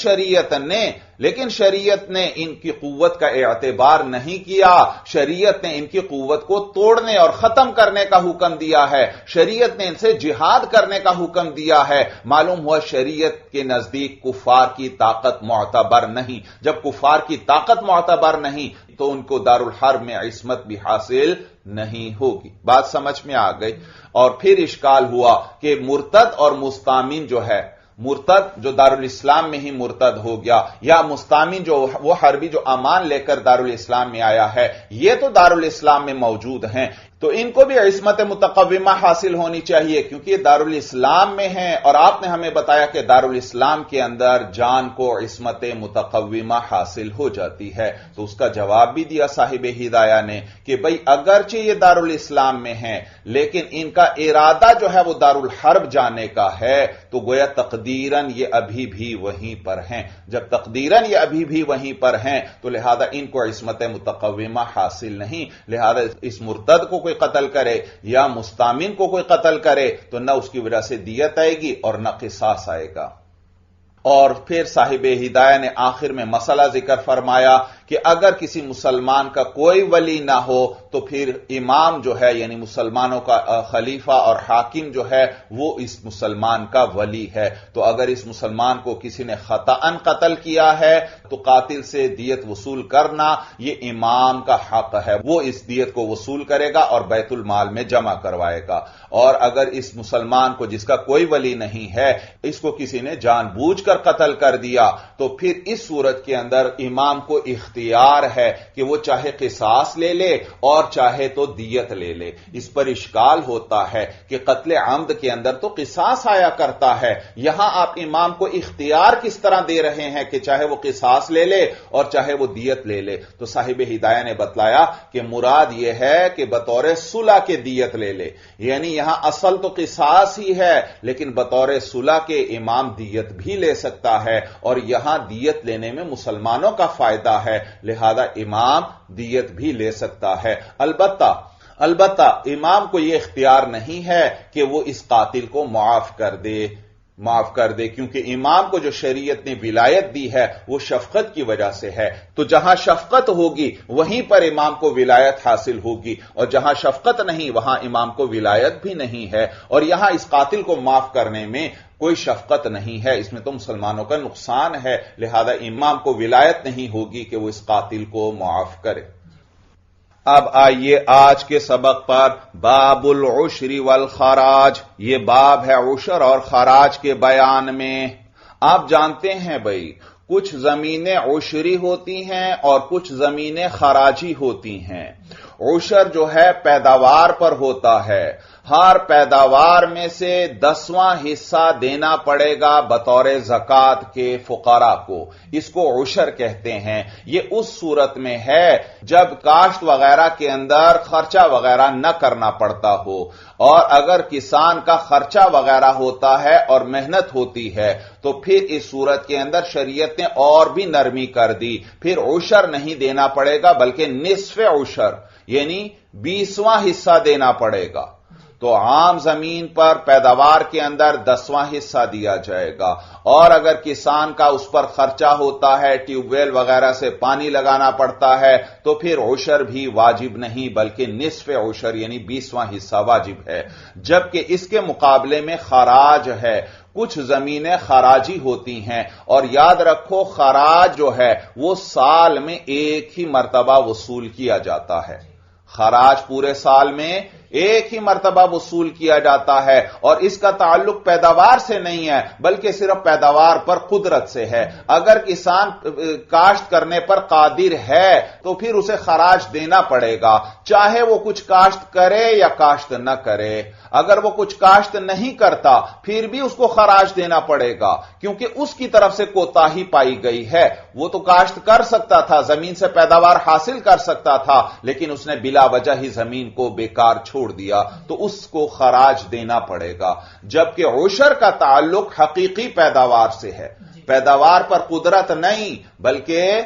شریعت نے ان کی قوت کا اعتبار نہیں کیا، شریعت نے ان کی قوت کو توڑنے اور ختم کرنے کا حکم دیا ہے، شریعت نے ان سے جہاد کرنے کا حکم دیا ہے۔ معلوم ہوا شریعت کے نزدیک کفار کی طاقت معتبر نہیں، جب کفار کی طاقت معتبر نہیں تو ان کو دارالحرب میں عصمت بھی حاصل نہیں ہوگی۔ بات سمجھ میں آ گئی؟ اور پھر اشکال ہوا کہ مرتد اور مستامن جو ہے، مرتد جو دارالاسلام میں ہی مرتد ہو گیا، یا مستامن جو وہ حربی جو امان لے کر دارالاسلام میں آیا ہے، یہ تو دارالاسلام میں موجود ہیں، تو ان کو بھی عصمت متقومہ حاصل ہونی چاہیے، کیونکہ یہ دارالاسلام میں ہیں، اور آپ نے ہمیں بتایا کہ دارالاسلام کے اندر جان کو عصمت متقومہ حاصل ہو جاتی ہے۔ تو اس کا جواب بھی دیا صاحب ہدایہ نے کہ بھئی اگرچہ یہ دارالاسلام میں ہیں لیکن ان کا ارادہ جو ہے وہ دارالحرب جانے کا ہے، تو گویا تقدیراً یہ ابھی بھی وہیں پر ہیں۔ جب تقدیراً یہ ابھی بھی وہیں پر ہیں تو لہذا ان کو عصمت متقومہ حاصل نہیں، لہذا اس مرتد کو کوئی قتل کرے یا مستامن کو کوئی قتل کرے تو نہ اس کی وجہ سے دیت آئے گی اور نہ قصاص آئے گا۔ اور پھر صاحب ہدایہ نے آخر میں مسئلہ ذکر فرمایا کہ اگر کسی مسلمان کا کوئی ولی نہ ہو تو پھر امام جو ہے یعنی مسلمانوں کا خلیفہ اور حاکم جو ہے وہ اس مسلمان کا ولی ہے۔ تو اگر اس مسلمان کو کسی نے خطأً قتل کیا ہے تو قاتل سے دیت وصول کرنا یہ امام کا حق ہے، وہ اس دیت کو وصول کرے گا اور بیت المال میں جمع کروائے گا۔ اور اگر اس مسلمان کو جس کا کوئی ولی نہیں ہے اس کو کسی نے جان بوجھ کر قتل کر دیا تو پھر اس صورت کے اندر امام کو اختیار ہے کہ وہ چاہے قصاص لے لے اور چاہے تو دیت لے لے۔ اس پر اشکال ہوتا ہے کہ قتل عمد کے اندر تو قصاص آیا کرتا ہے، یہاں آپ امام کو اختیار کس طرح دے رہے ہیں کہ چاہے وہ قصاص لے لے اور چاہے وہ دیت لے لے؟ تو صاحب ہدایہ نے بتلایا کہ مراد یہ ہے کہ بطور صلح کے دیت لے لے، یعنی یہاں اصل تو قصاص ہی ہے لیکن بطور صلح کے امام دیت بھی لے سکتا ہے، اور یہاں دیت لینے میں مسلمانوں کا فائدہ ہے لہذا امام دیت بھی لے سکتا ہے۔ البتہ امام کو یہ اختیار نہیں ہے کہ وہ اس قاتل کو معاف کر دے کیونکہ امام کو جو شریعت نے ولایت دی ہے وہ شفقت کی وجہ سے ہے، تو جہاں شفقت ہوگی وہیں پر امام کو ولایت حاصل ہوگی، اور جہاں شفقت نہیں وہاں امام کو ولایت بھی نہیں ہے، اور یہاں اس قاتل کو معاف کرنے میں کوئی شفقت نہیں ہے، اس میں تو مسلمانوں کا نقصان ہے، لہذا امام کو ولایت نہیں ہوگی کہ وہ اس قاتل کو معاف کرے۔ اب آئیے آج کے سبق پر، باب العشر والخراج، یہ باب ہے عشر اور خراج کے بیان میں۔ آپ جانتے ہیں بھائی کچھ زمینیں عشری ہوتی ہیں اور کچھ زمینیں خراجی ہوتی ہیں۔ عشر جو ہے پیداوار پر ہوتا ہے، ہر پیداوار میں سے 10واں حصہ دینا پڑے گا بطور زکوٰۃ کے فقراء کو، اس کو عشر کہتے ہیں۔ یہ اس صورت میں ہے جب کاشت وغیرہ کے اندر خرچہ وغیرہ نہ کرنا پڑتا ہو، اور اگر کسان کا خرچہ وغیرہ ہوتا ہے اور محنت ہوتی ہے تو پھر اس صورت کے اندر شریعت نے اور بھی نرمی کر دی، پھر عشر نہیں دینا پڑے گا بلکہ نصف عشر یعنی 20واں حصہ دینا پڑے گا۔ تو عام زمین پر پیداوار کے اندر 10واں حصہ دیا جائے گا، اور اگر کسان کا اس پر خرچہ ہوتا ہے، ٹیوب ویل وغیرہ سے پانی لگانا پڑتا ہے تو پھر عشر بھی واجب نہیں بلکہ نصف عشر یعنی 20واں حصہ واجب ہے۔ جبکہ اس کے مقابلے میں خراج ہے، کچھ زمینیں خراجی ہوتی ہیں، اور یاد رکھو خراج جو ہے وہ سال میں ایک ہی مرتبہ وصول کیا جاتا ہے، خراج پورے سال میں ایک ہی مرتبہ وصول کیا جاتا ہے، اور اس کا تعلق پیداوار سے نہیں ہے بلکہ صرف پیداوار پر قدرت سے ہے۔ اگر کسان کاشت کرنے پر قادر ہے تو پھر اسے خراج دینا پڑے گا، چاہے وہ کچھ کاشت کرے یا کاشت نہ کرے۔ اگر وہ کچھ کاشت نہیں کرتا پھر بھی اس کو خراج دینا پڑے گا، کیونکہ اس کی طرف سے کوتاہی پائی گئی ہے۔ وہ تو کاشت کر سکتا تھا، زمین سے پیداوار حاصل کر سکتا تھا، لیکن اس نے بلا وجہ ہی زمین کو بیکار چھوڑ دیا، تو اس کو خراج دینا پڑے گا۔ جبکہ عشر کا تعلق حقیقی پیداوار سے ہے، پیداوار پر قدرت نہیں بلکہ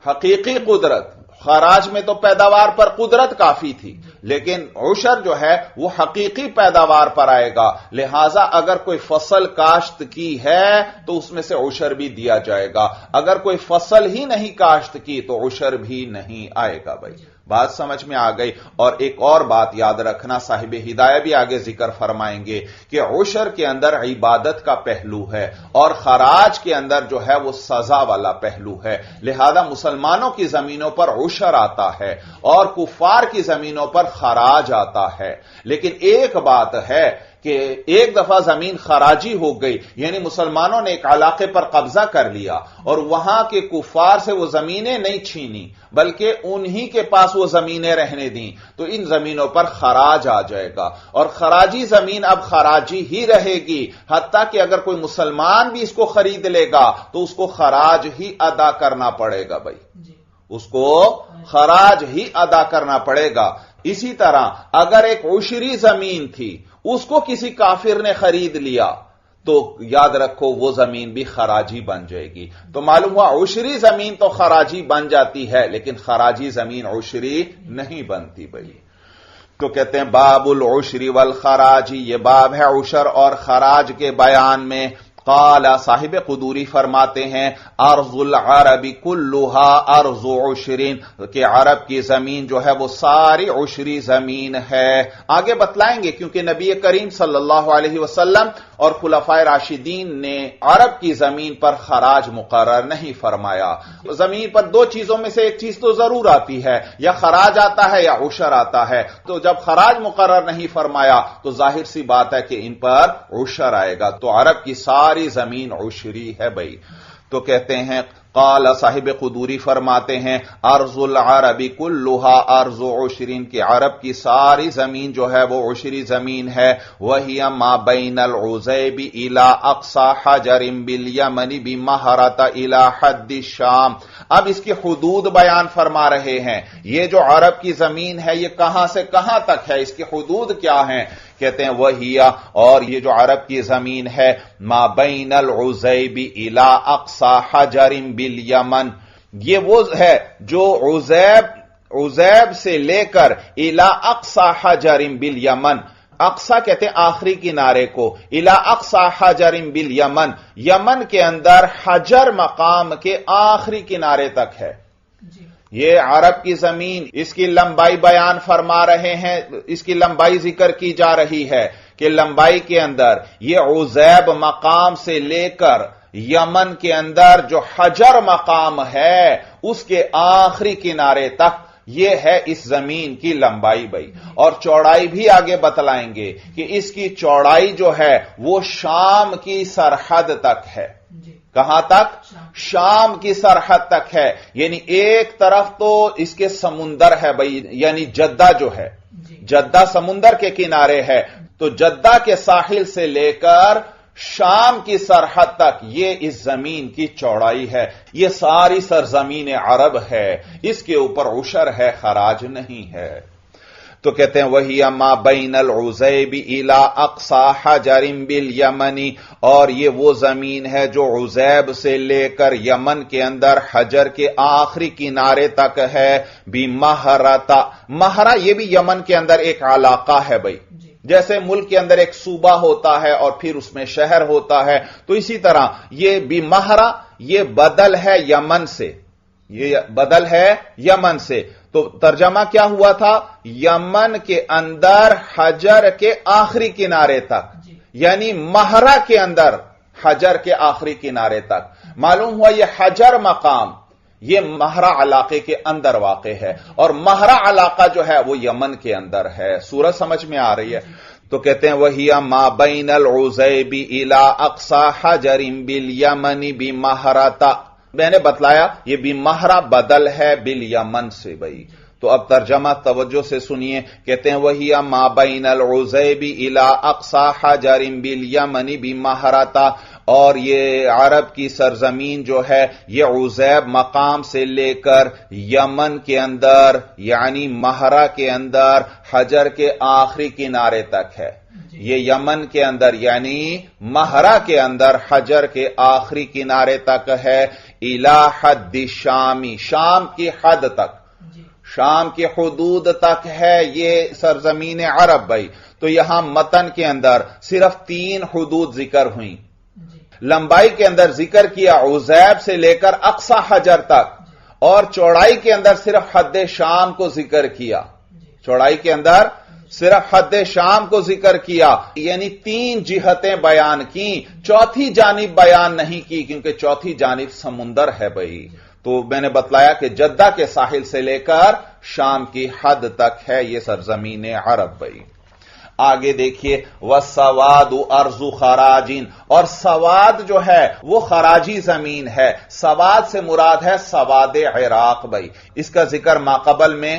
حقیقی قدرت۔ خراج میں تو پیداوار پر قدرت کافی تھی، لیکن عشر جو ہے وہ حقیقی پیداوار پر آئے گا، لہذا اگر کوئی فصل کاشت کی ہے تو اس میں سے عشر بھی دیا جائے گا، اگر کوئی فصل ہی نہیں کاشت کی تو عشر بھی نہیں آئے گا۔ بھائی بات سمجھ میں آ گئی؟ اور ایک اور بات یاد رکھنا، صاحب ہدایہ بھی آگے ذکر فرمائیں گے کہ عشر کے اندر عبادت کا پہلو ہے اور خراج کے اندر جو ہے وہ سزا والا پہلو ہے، لہذا مسلمانوں کی زمینوں پر عشر آتا ہے اور کفار کی زمینوں پر خراج آتا ہے۔ لیکن ایک بات ہے کہ ایک دفعہ زمین خراجی ہو گئی، یعنی مسلمانوں نے ایک علاقے پر قبضہ کر لیا اور وہاں کے کفار سے وہ زمینیں نہیں چھینی بلکہ انہی کے پاس وہ زمینیں رہنے دیں، تو ان زمینوں پر خراج آ جائے گا، اور خراجی زمین اب خراجی ہی رہے گی، حتیٰ کہ اگر کوئی مسلمان بھی اس کو خرید لے گا تو اس کو خراج ہی ادا کرنا پڑے گا بھائی، اس کو خراج ہی ادا کرنا پڑے گا۔ اسی طرح اگر ایک عشری زمین تھی، اس کو کسی کافر نے خرید لیا تو یاد رکھو وہ زمین بھی خراجی بن جائے گی۔ تو معلوم ہوا عشری زمین تو خراجی بن جاتی ہے لیکن خراجی زمین عشری نہیں بنتی بھائی۔ تو کہتے ہیں باب العشر والخراج، یہ باب ہے عشر اور خراج کے بیان میں۔ قال صاحب قدوری فرماتے ہیں ارض العرب کلھا ارض عشر، کہ عرب کی زمین جو ہے وہ ساری عشری زمین ہے۔ آگے بتلائیں گے کیونکہ نبی کریم صلی اللہ علیہ وسلم اور خلفائے راشدین نے عرب کی زمین پر خراج مقرر نہیں فرمایا۔ زمین پر دو چیزوں میں سے ایک چیز تو ضرور آتی ہے، یا خراج آتا ہے یا عشر آتا ہے، تو جب خراج مقرر نہیں فرمایا تو ظاہر سی بات ہے کہ ان پر عشر آئے گا، تو عرب کی ساری زمین عشری ہے بھائی۔ تو کہتے ہیں قال صاحب قدوری فرماتے ہیں ارض العرب کلھا ارض عشرین، کہ عرب کی ساری زمین جو ہے وہ عشری زمین ہے۔ وہی ما بین العزیب الى اقصى حجر بالیمن بمہرۃ الى حد الشام۔ اب اس کی حدود بیان فرما رہے ہیں، یہ جو عرب کی زمین ہے یہ کہاں سے کہاں تک ہے، اس کی حدود کیا ہیں؟ کہتے ہیں وہی، اور یہ جو عرب کی زمین ہے ما بین العزیب الى اقصى حجر بالیمن، یہ وہ ہے جو عزیب سے لے کر الى اقصى حجر بالیمن، اقصا کہتے ہیں آخری کنارے کو، الى اقصى حجر بالیمن، یمن کے اندر حجر مقام کے آخری کنارے تک ہے۔ یہ عرب کی زمین، اس کی لمبائی بیان فرما رہے ہیں، اس کی لمبائی ذکر کی جا رہی ہے کہ لمبائی کے اندر یہ عزیب مقام سے لے کر یمن کے اندر جو حجر مقام ہے اس کے آخری کنارے تک یہ ہے اس زمین کی لمبائی بھائی، اور چوڑائی بھی آگے بتلائیں گے کہ اس کی چوڑائی جو ہے وہ شام کی سرحد تک ہے۔ کہاں تک؟ شام کی سرحد تک ہے، یعنی ایک طرف تو اس کے سمندر ہے بھائی، یعنی جدہ جو ہے، جدہ سمندر کے کنارے ہے، تو جدہ کے ساحل سے لے کر شام کی سرحد تک یہ اس زمین کی چوڑائی ہے۔ یہ ساری سرزمین عرب ہے، اس کے اوپر عشر ہے، خراج نہیں ہے۔ تو کہتے ہیں وہی ما بین العزیب الی اقصى حجر بالیمن، اور یہ وہ زمین ہے جو عزیب سے لے کر یمن کے اندر حجر کے آخری کنارے تک ہے۔ بمہرۃ، مہرہ یہ بھی یمن کے اندر ایک علاقہ ہے بھائی، جیسے ملک کے اندر ایک صوبہ ہوتا ہے اور پھر اس میں شہر ہوتا ہے، تو اسی طرح یہ بمہرہ یہ بدل ہے یمن سے، یہ بدل ہے یمن سے۔ تو ترجمہ کیا ہوا تھا؟ یمن کے اندر حجر کے آخری کنارے تک، یعنی مہرہ کے اندر حجر کے آخری کنارے تک۔ معلوم ہوا یہ حجر مقام یہ مہرہ علاقے کے اندر واقع ہے، اور مہرہ علاقہ جو ہے وہ یمن کے اندر ہے۔ سورج سمجھ میں آ رہی ہے؟ تو کہتے ہیں وہی ما بین العزیب الی اقصى حجر بالیمن بمہرۃ، میں نے بتلایا یہ بمہرہ بدل ہے بالیمن سے بھائی۔ تو اب ترجمہ توجہ سے سنیے، کہتے ہیں وہی ما بین العزیب الی اقصى حجر بالیمن بمہرۃ، اور یہ عرب کی سرزمین جو ہے یہ عزیب مقام سے لے کر یمن کے اندر یعنی مہرہ کے اندر حجر کے آخری کنارے تک ہے۔ یہ یمن کے اندر یعنی مہرہ کے اندر حجر کے آخری کنارے تک ہے۔ الی حد الشامی، شام کی حد تک، شام کی حدود تک ہے یہ سرزمین عرب بھائی۔ تو یہاں متن کے اندر صرف 3 حدود ذکر ہوئیں۔ لمبائی کے اندر ذکر کیا عزیب سے لے کر اقصی حجر تک، اور چوڑائی کے اندر صرف حد شام کو ذکر کیا، چوڑائی کے اندر صرف حد شام کو ذکر کیا، یعنی 3 جہتیں بیان کی، چوتھی جانب بیان نہیں کی کیونکہ چوتھی جانب سمندر ہے بھائی۔ تو میں نے بتلایا کہ جدہ کے ساحل سے لے کر شام کی حد تک ہے یہ سرزمین عرب بھائی۔ آگے دیکھیے وَالسَّوَادُ أَرْضُ خَرَاجٍ، اور سواد جو ہے وہ خراجی زمین ہے۔ سواد سے مراد ہے سواد عراق۔ بھائی اس کا ذکر ماقبل میں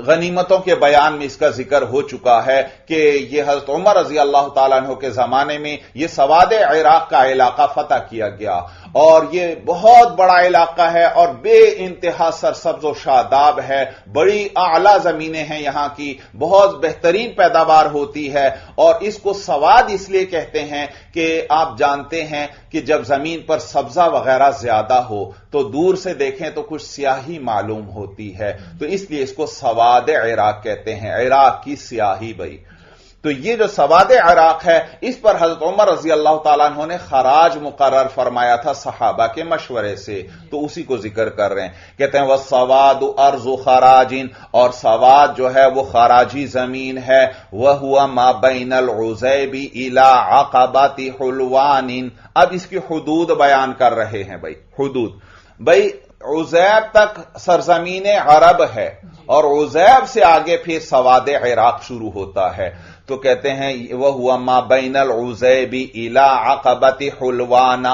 غنیمتوں کے بیان میں اس کا ذکر ہو چکا ہے کہ یہ حضرت عمر رضی اللہ تعالیٰ عنہ کے زمانے میں یہ سواد عراق کا علاقہ فتح کیا گیا، اور یہ بہت بڑا علاقہ ہے اور بے انتہا سرسبز و شاداب ہے، بڑی اعلی زمینیں ہیں یہاں کی، بہت بہترین پیداوار ہوتی ہے۔ اور اس کو سواد اس لیے کہتے ہیں کہ آپ جانتے ہیں کہ جب زمین پر سبزہ وغیرہ زیادہ ہو تو دور سے دیکھیں تو کچھ سیاہی معلوم ہوتی ہے، تو اس لیے اس کو سواد عراق کہتے ہیں، عراق کی سیاہی۔ بھائی تو یہ جو سواد عراق ہے اس پر حضرت عمر رضی اللہ تعالیٰ عنہ نے خراج مقرر فرمایا تھا صحابہ کے مشورے سے، تو اسی کو ذکر کر رہے ہیں۔ کہتے ہیں وَالسَّوَادُ أَرْضُ خَرَاجٍ، اور سواد جو ہے وہ خراجی زمین ہے، وَهُوَ مَا بَيْنَ الْعُزَيْبِ إِلَىٰ عَقَبَةِ حُلْوَانٍ۔ اب اس کی حدود بیان کر رہے ہیں۔ بھائی حدود، بھائی عزیب تک سرزمین عرب ہے اور عزیب سے آگے پھر سواد عراق شروع ہوتا ہے، تو کہتے ہیں وَهُوَ مَا بَيْنَ الْعُزَيْبِ إِلَىٰ عَقَبَةِ حُلْوَانَ،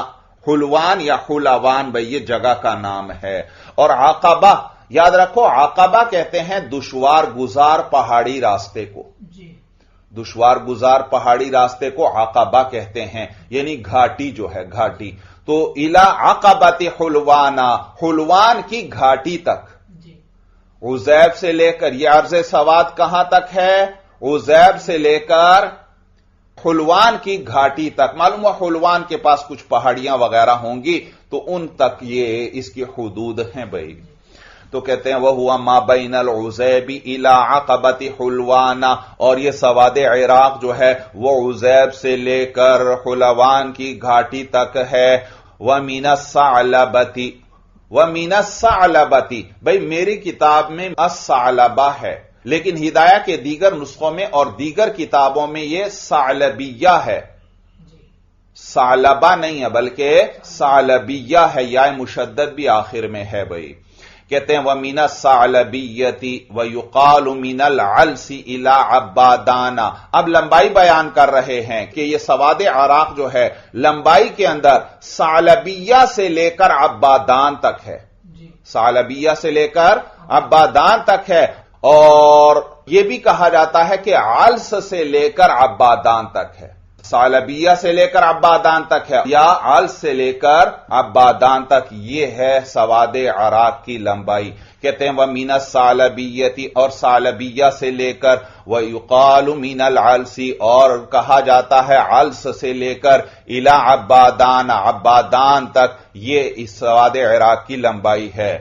حلوان یا حلوان بھئی یہ جگہ کا نام ہے۔ اور عقبہ یاد رکھو، عقبہ کہتے ہیں دشوار گزار پہاڑی راستے کو، دشوار گزار پہاڑی راستے کو عقبہ کہتے ہیں، یعنی گھاٹی جو ہے، گھاٹی۔ تو الی عقبۃ حلوانا، حلوان کی گھاٹی تک، عزیب سے لے کر، یہ عرض سواد کہاں تک ہے؟ عزیب سے لے کر حلوان کی گھاٹی تک۔ معلوم ہوا حلوان کے پاس کچھ پہاڑیاں وغیرہ ہوں گی تو ان تک یہ اس کی حدود ہیں۔ بھائی تو کہتے ہیں وَهُوَ مَا بَيْنَ الْعُزَيْبِ إِلَىٰ عَقَبَةِ حُلْوَانَ، اور یہ سواد عراق جو ہے وہ عزیب سے لے کر حلوان کی گھاٹی تک ہے۔ وَمِنَ الثَّعْلَبَةِ، وَمِنَ الثَّعْلَبَةِ، بھئی میری کتاب میں الثعلبہ ہے، لیکن ہدایہ کے دیگر نسخوں میں اور دیگر کتابوں میں یہ ثعلبیہ ہے، ثعلبہ نہیں ہے بلکہ ثعلبیہ ہے، یا مشدد بھی آخر میں ہے۔ بھئی کہتے ہیں وَمِنَ الثَّعْلَبِيَّةِ وَيُقَالُ مِنَ الْعَلْسِ إِلَىٰ عَبَّادَانَ۔ اب لمبائی بیان کر رہے ہیں کہ یہ سواد عراق جو ہے لمبائی کے اندر ثعلبیہ سے لے کر عبادان تک ہے، ثعلبیہ سے لے کر عبادان تک ہے، اور یہ بھی کہا جاتا ہے کہ علس سے لے کر عبادان تک ہے، ثعلبیہ سے لے کر عبادان تک ہے یا علس سے لے کر عبادان تک، یہ ہے سواد عراق کی لمبائی۔ کہتے ہیں وَمِنَ الثَّعْلَبِيَّةِ، اور ثعلبیہ سے لے کر، وَيُقَالُ مِنَ الْعَلْسِ، اور کہا جاتا ہے علس سے لے کر، إِلَىٰ عَبَّادَانَ، عبادان تک، یہ اس سواد عراق کی لمبائی ہے۔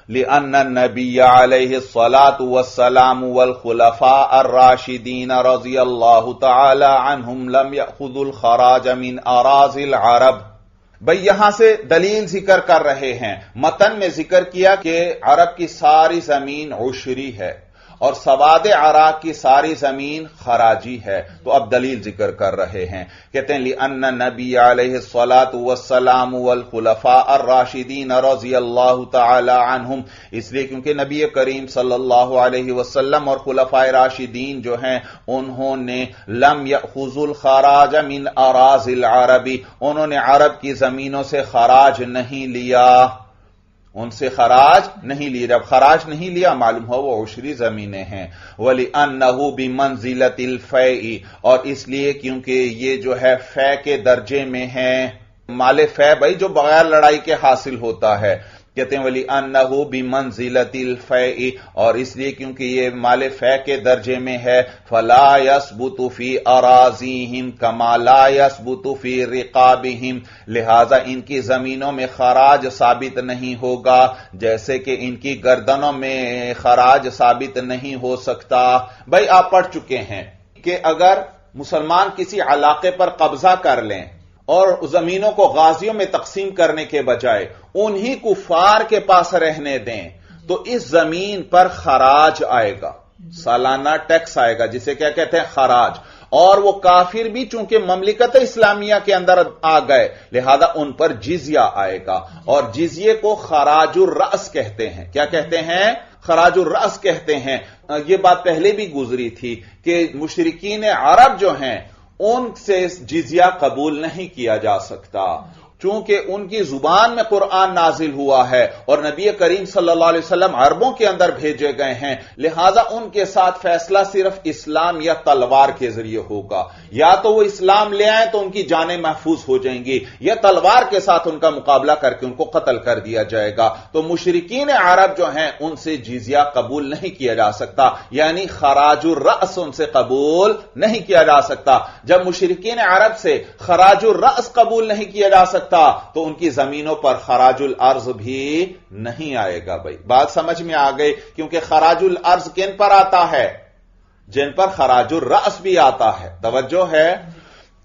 لأن النبي عليه الصلاة والسلام والخلفاء الراشدين رضي الله تعالى عنهم لم يأخذوا الخراج من أراضي العرب۔ بھئی یہاں سے دلیل ذکر کر رہے ہیں، متن میں ذکر کیا کہ عرب کی ساری زمین عشری ہے اور سواد عراق کی ساری زمین خراجی ہے، تو اب دلیل ذکر کر رہے ہیں۔ کہتے ہیں لِأَنَّ النَّبِيَّ عَلَيْهِ الصَّلَاةُ وَالسَّلَامُ وَالْخُلَفَاءَ الرَّاشِدِينَ رَضِيَ اللَّهُ تَعَالَى عَنْهُمْ، اس لیے کیونکہ نبی کریم صلی اللہ علیہ وسلم اور خلفائے راشدین جو ہیں انہوں نے لم يأخذوا الخراج من اراضی العرب، انہوں نے عرب کی زمینوں سے خراج نہیں لیا، ان سے خراج نہیں لیا۔ جب خراج نہیں لیا معلوم ہو وہ عشری زمینیں ہیں۔ وَلِأَنَّهُ بِمَنزِلَةِ الْفَيْءِ، اور اس لیے کیونکہ یہ جو ہے فے کے درجے میں ہیں، مال فے بھائی جو بغیر لڑائی کے حاصل ہوتا ہے، کہتے ہیں وَلِأَنَّهُ بِمَنزِلَةِ الْفَيْءِ، اور اس لیے کیونکہ یہ مال فے کے درجے میں ہے، فَلَا يَثْبُتُ فِي أَرَاضِيهِمْ كَمَا لَا يَثْبُتُ فِي رِقَابِهِمْ، لہذا ان کی زمینوں میں خراج ثابت نہیں ہوگا جیسے کہ ان کی گردنوں میں خراج ثابت نہیں ہو سکتا۔ بھائی آپ پڑھ چکے ہیں کہ اگر مسلمان کسی علاقے پر قبضہ کر لیں اور زمینوں کو غازیوں میں تقسیم کرنے کے بجائے انہی کفار کے پاس رہنے دیں تو اس زمین پر خراج آئے گا، سالانہ ٹیکس آئے گا، جسے کیا کہتے ہیں خراج، اور وہ کافر بھی چونکہ مملکت اسلامیہ کے اندر آ گئے لہذا ان پر جزیہ آئے گا، اور جزیے کو خراج الرأس کہتے ہیں۔ کیا کہتے ہیں؟ خراج الرأس کہتے ہیں. یہ بات پہلے بھی گزری تھی کہ مشرکین عرب جو ہیں ان سے جزیہ قبول نہیں کیا جا سکتا، چونکہ ان کی زبان میں قرآن نازل ہوا ہے اور نبی کریم صلی اللہ علیہ وسلم عربوں کے اندر بھیجے گئے ہیں، لہذا ان کے ساتھ فیصلہ صرف اسلام یا تلوار کے ذریعے ہوگا. یا تو وہ اسلام لے آئیں تو ان کی جانیں محفوظ ہو جائیں گی، یا تلوار کے ساتھ ان کا مقابلہ کر کے ان کو قتل کر دیا جائے گا. تو مشرکین عرب جو ہیں ان سے جزیہ قبول نہیں کیا جا سکتا، یعنی خراج الرأس ان سے قبول نہیں کیا جا سکتا. جب مشرکین عرب سے خراج الرأس قبول نہیں کیا جا سکتا تو ان کی زمینوں پر خراج الارض بھی نہیں آئے گا. بھائی بات سمجھ میں آ گئی، کیونکہ خراج الارض کن پر آتا ہے؟ جن پر خراج الرأس بھی آتا ہے. توجہ ہے؟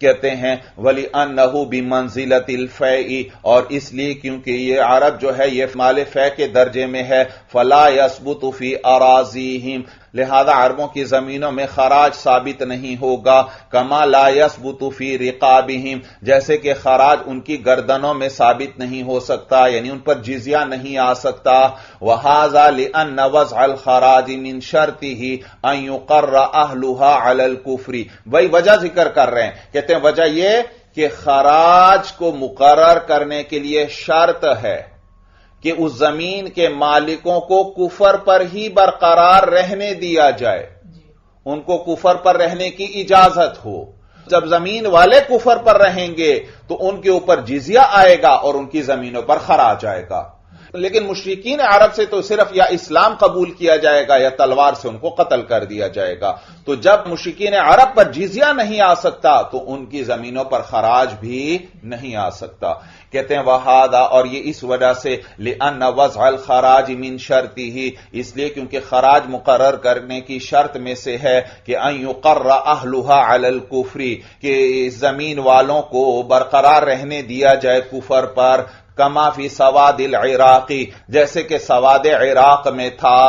کہتے ہیں وَلِأَنَّهُ بِمَنزِلَةِ الْفَيْءِ، اور اس لیے کیونکہ یہ عرب جو ہے یہ مال فے کے درجے میں ہے. فَلَا يَثْبُتُ فِي أَرَاضِيهِمْ، لہذا عربوں کی زمینوں میں خراج ثابت نہیں ہوگا. کما لا يثبت فی رقابہم، جیسے کہ خراج ان کی گردنوں میں ثابت نہیں ہو سکتا، یعنی ان پر جزیہ نہیں آ سکتا. وہذا لأن وضع الخراج من شرطہ ان یقر اہلھا علی الکفر. وہی وجہ ذکر کر رہے ہیں، کہتے ہیں وجہ یہ کہ خراج کو مقرر کرنے کے لیے شرط ہے کہ اس زمین کے مالکوں کو کفر پر ہی برقرار رہنے دیا جائے، ان کو کفر پر رہنے کی اجازت ہو. جب زمین والے کفر پر رہیں گے تو ان کے اوپر جزیہ آئے گا اور ان کی زمینوں پر خراج آئے گا. لیکن مشرکین عرب سے تو صرف یا اسلام قبول کیا جائے گا یا تلوار سے ان کو قتل کر دیا جائے گا. تو جب مشرکین عرب پر جزیہ نہیں آ سکتا تو ان کی زمینوں پر خراج بھی نہیں آ سکتا. کہتے ہیں وہذا، اور یہ اس وجہ سے لأن وضع الخراج من شرطہ، اس لیے کیونکہ خراج مقرر کرنے کی شرط میں سے ہے کہ ان یقر اہلھا علی الکفر، کہ زمین والوں کو برقرار رہنے دیا جائے کفر پر. کما فی سواد العراقی، جیسے کہ سواد عراق میں تھا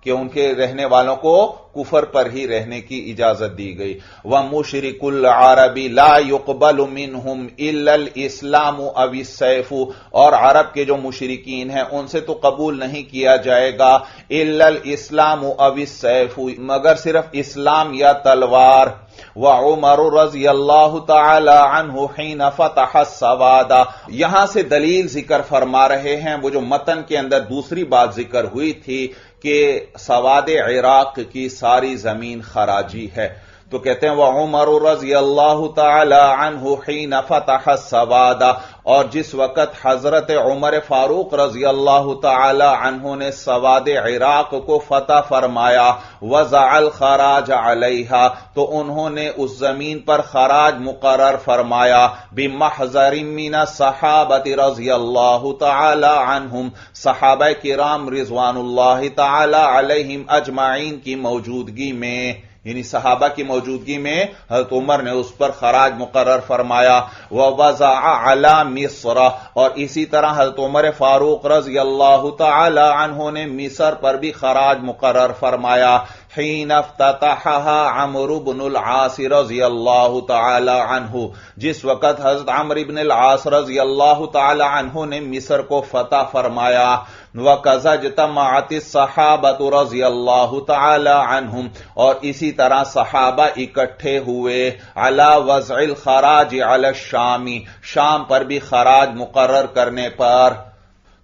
کہ ان کے رہنے والوں کو کفر پر ہی رہنے کی اجازت دی گئی. وَمُشْرِكُ الْعَرَبِ لَا يُقْبَلُ مِنْهُمْ إِلَّا الْإِسْلَامُ أَوِ السَّيْفُ، اور عرب کے جو مشرکین ہیں ان سے تو قبول نہیں کیا جائے گا إِلَّا الْإِسْلَامُ أَوِ السَّيْفُ، مگر صرف اسلام یا تلوار. وعمر رضی اللہ تعالی عنہ حین فتح السواد، یہاں سے دلیل ذکر فرما رہے ہیں وہ جو متن کے اندر دوسری بات ذکر ہوئی تھی کہ سواد عراق کی ساری زمین خراجی ہے. تو کہتے ہیں وعمر رضی اللہ تعالی عنہ حین فتح السواد، اور جس وقت حضرت عمر فاروق رضی اللہ تعالی عنہ نے سواد عراق کو فتح فرمایا، وضع الخراج علیہا، تو انہوں نے اس زمین پر خراج مقرر فرمایا، بمحضر من الصحابۃ رضی اللہ تعالی عنہم، صحابہ کرام رضوان اللہ تعالی علیہم اجمعین کی موجودگی میں، یعنی صحابہ کی موجودگی میں حضرت عمر نے اس پر خراج مقرر فرمایا. ووضع علی مصر، اور اسی طرح حضرت عمر فاروق رضی اللہ تعالی عنہ نے مصر پر بھی خراج مقرر فرمایا. حین افتتحها عمرو بن العاص رضی اللہ تعالی عنہ، جس وقت حضرت عمرو بن العاص رضی اللہ تعالی عنہ نے مصر کو فتح فرمایا. وَكَذَا اجْتَمَعَتِ الصَّحَابَةُ رضی اللہ تعالی عنہم، اور اسی طرح صحابہ اکٹھے ہوئے علی وضع الخراج علی الشام، شام پر بھی خراج مقرر کرنے پر.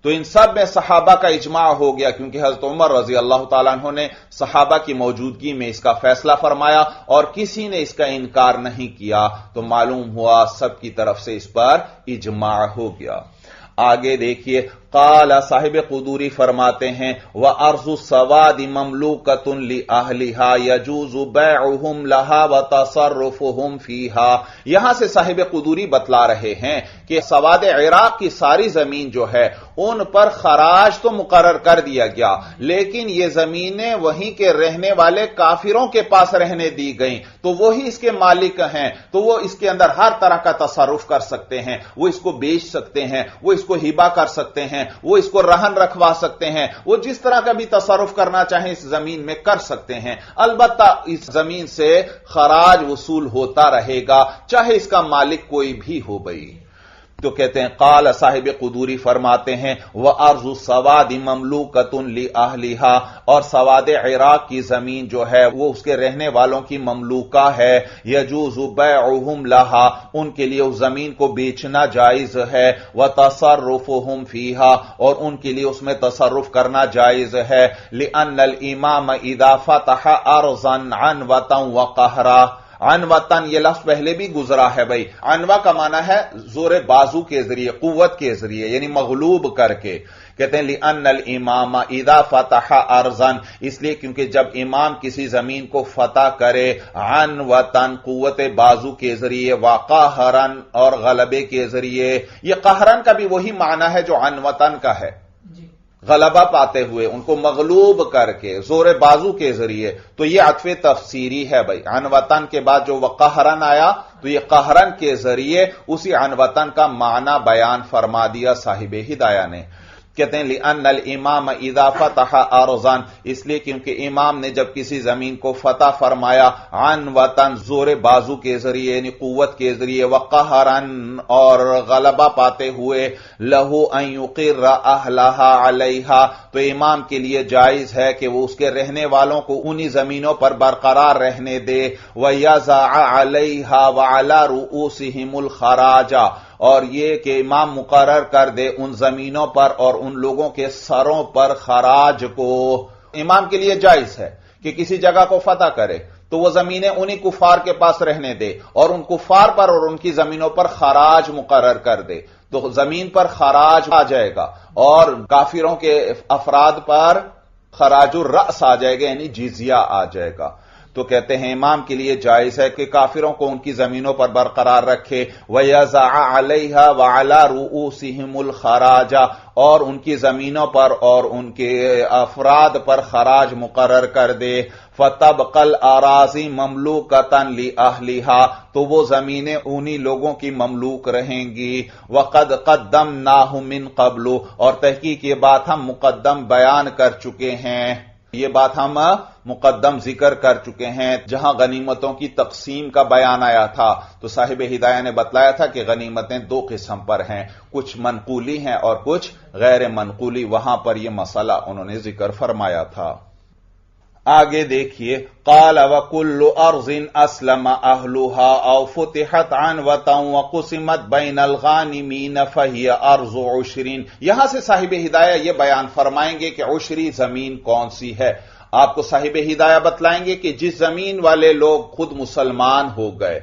تو ان سب میں صحابہ کا اجماع ہو گیا، کیونکہ حضرت عمر رضی اللہ تعالیٰ عنہ نے صحابہ کی موجودگی میں اس کا فیصلہ فرمایا اور کسی نے اس کا انکار نہیں کیا، تو معلوم ہوا سب کی طرف سے اس پر اجماع ہو گیا. آگے دیکھیے، قال صاحب قدوری فرماتے ہیں وَأَرْضُ السَّوَادِ مَمْلُوكَةٌ لِأَهْلِهَا يَجُوزُ بَيْعُهُمْ لَهَا وَتَصَرُّفُهُمْ فِيهَا. یہاں سے صاحب قدوری بتلا رہے ہیں کہ سواد عراق کی ساری زمین جو ہے ان پر خراج تو مقرر کر دیا گیا، لیکن یہ زمینیں وہیں کے رہنے والے کافروں کے پاس رہنے دی گئیں، تو وہی اس کے مالک ہیں، تو وہ اس کے اندر ہر طرح کا تصرف کر سکتے ہیں، وہ اس کو بیچ سکتے ہیں، وہ اس کو ہبہ کر سکتے ہیں، وہ اس کو رہن رکھوا سکتے ہیں، وہ جس طرح کا بھی تصرف کرنا چاہیں اس زمین میں کر سکتے ہیں. البتہ اس زمین سے خراج وصول ہوتا رہے گا چاہے اس کا مالک کوئی بھی ہو. بھئی تو کہتے ہیں قال صاحب قدوری فرماتے ہیں وَأَرْضُ السَّوَادِ مَمْلُوكَةٌ لِأَهْلِهَا، اور سواد عراق کی زمین جو ہے وہ اس کے رہنے والوں کی مملوکہ ہے، يَجُوزُ بَيْعُهُمْ لَهَا، ان کے لیے اس زمین کو بیچنا جائز ہے، وَتَصَرُّفُهُمْ فِيهَا، اور ان کے لیے اس میں تصرف کرنا جائز ہے، لِأَنَّ الْإِمَامَ إِذَا فَتَحَ أَرْضًا عَنْوَةً وَقَهْرًا، عنوتن یہ لفظ پہلے بھی گزرا ہے بھائی، عنوہ کا معنی ہے زور بازو کے ذریعے، قوت کے ذریعے، یعنی مغلوب کر کے۔ کہتے ہیں لِأَنَّ الْإِمَامَ إِذَا فَتَحَ أَرْضًا، اس لیے کیونکہ جب امام کسی زمین کو فتح کرے عنوتن قوت بازو کے ذریعے، وَقَهْرًا اور غلبے کے ذریعے، یہ قہرن کا بھی وہی معنی ہے جو عنوتن کا ہے، غلبہ پاتے ہوئے، ان کو مغلوب کر کے زور بازو کے ذریعے، تو یہ عطف تفسیری ہے بھائی۔ عنوتن کے بعد جو وقہرن آیا تو یہ قہرن کے ذریعے اسی عنوتن کا معنی بیان فرما دیا صاحب ہدایہ نے۔ کہتے ہیں لِأَنَّ الْإِمَامَ إِذَا فَتَحَ أَرْضًا، اس لیے کیونکہ امام نے جب کسی زمین کو فتح فرمایا عنوتن زور بازو کے ذریعے یعنی قوت کے ذریعے، وقہرن اور غلبہ پاتے ہوئے، لَهُ أَن يُقِرَّ أَهْلَهَا عَلَيْهَا، تو امام کے لیے جائز ہے کہ وہ اس کے رہنے والوں کو انہی زمینوں پر برقرار رہنے دے، وَيَزَعَ عَلَيْهَا وَعَلَى رُؤُوسِهِمُ الْخَرَاجَ، اور یہ کہ امام مقرر کر دے ان زمینوں پر اور ان لوگوں کے سروں پر خراج کو۔ امام کے لیے جائز ہے کہ کسی جگہ کو فتح کرے تو وہ زمینیں انہی کفار کے پاس رہنے دے اور ان کفار پر اور ان کی زمینوں پر خراج مقرر کر دے، تو زمین پر خراج آ جائے گا اور کافروں کے افراد پر خراج الرأس آ جائے گا، یعنی جزیہ آ جائے گا۔ تو کہتے ہیں امام کے لیے جائز ہے کہ کافروں کو ان کی زمینوں پر برقرار رکھے، وَيَزَعَ عَلَيْهَا وَعَلَى رُؤُوسِهِمُ الْخَرَاجَ، اور ان کی زمینوں پر اور ان کے افراد پر خراج مقرر کر دے، فَتَبْقَ الْأَرَاضِي مَمْلُوكَةً لِأَهْلِهَا، تو وہ زمینیں انہی لوگوں کی مملوک رہیں گی، وَقَدْ قَدَّمْنَاهُ مِنْ قَبْلُ، اور تحقیق یہ بات ہم مقدم بیان کر چکے ہیں، یہ بات ہم مقدم ذکر کر چکے ہیں جہاں غنیمتوں کی تقسیم کا بیان آیا تھا، تو صاحب ہدایہ نے بتلایا تھا کہ غنیمتیں دو قسم پر ہیں، کچھ منقولی ہیں اور کچھ غیر منقولی، وہاں پر یہ مسئلہ انہوں نے ذکر فرمایا تھا۔ آگے دیکھیے، قال وَكُلُّ أَرْضٍ أَسْلَمَ أَهْلُهَا أَوْ فُتِحَتْ عَنْوَةً وَقُسِمَتْ بَيْنَ الْغَانِمِينَ فَهِيَ أَرْضُ عُشْرٍ، یہاں سے صاحب ہدایہ یہ بیان فرمائیں گے کہ عشری زمین کون سی ہے۔ آپ کو صاحب ہدایہ بتلائیں گے کہ جس زمین والے لوگ خود مسلمان ہو گئے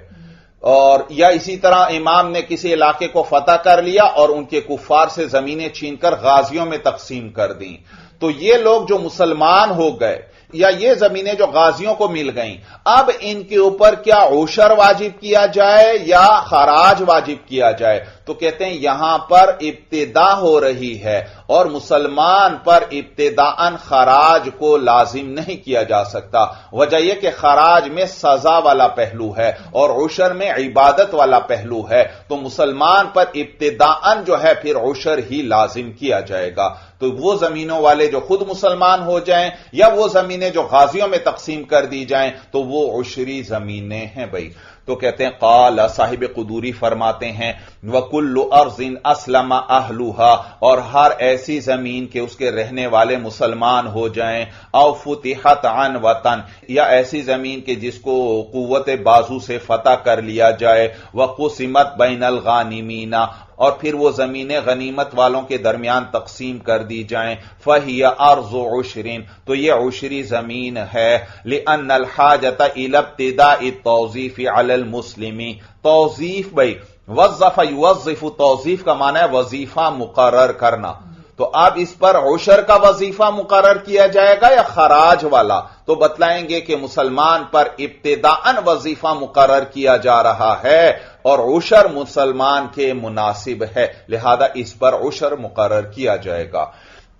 اور یا اسی طرح امام نے کسی علاقے کو فتح کر لیا اور ان کے کفار سے زمینیں چھین کر غازیوں میں تقسیم کر دیں، تو یہ لوگ جو مسلمان ہو گئے یا یہ زمینیں جو غازیوں کو مل گئیں، اب ان کے اوپر کیا عشر واجب کیا جائے یا خراج واجب کیا جائے؟ تو کہتے ہیں یہاں پر ابتدا ہو رہی ہے اور مسلمان پر ابتداءً خراج کو لازم نہیں کیا جا سکتا، وجہ یہ کہ خراج میں سزا والا پہلو ہے اور عشر میں عبادت والا پہلو ہے، تو مسلمان پر ابتداءً جو ہے پھر عشر ہی لازم کیا جائے گا۔ تو وہ زمینوں والے جو خود مسلمان ہو جائیں یا وہ زمینیں جو غازیوں میں تقسیم کر دی جائیں تو وہ عشری زمینیں ہیں بھائی۔ تو کہتے ہیں قال صاحب قدوری فرماتے ہیں وَكُلُّ أَرْضٍ أَسْلَمَ أَهْلُهَا، اور ہر ایسی زمین کے اس کے رہنے والے مسلمان ہو جائیں، أَوْ فُتِحَتْ عَنْوَةً، یا ایسی زمین کے جس کو قوت بازو سے فتح کر لیا جائے، وَقُسِمَتْ بَيْنَ الْغَانِمِينَ، اور پھر وہ زمینیں غنیمت والوں کے درمیان تقسیم کر دی جائیں، فَهِيَ أَرْضُ عُشْرٍ، تو یہ عشری زمین ہے، لِأَنَّ الْحَاجَةَ إِلَى ابْتِدَاءِ التَّوْظِيفِ عَلَى الْمُسْلِمِ، توظیف بھائی وظف یوظف، توظیف کا معنی ہے وظیفہ مقرر کرنا، تو اب اس پر عشر کا وظیفہ مقرر کیا جائے گا یا خراج والا؟ تو بتلائیں گے کہ مسلمان پر ابتداءً وظیفہ مقرر کیا جا رہا ہے اور عشر مسلمان کے مناسب ہے، لہذا اس پر عشر مقرر کیا جائے گا۔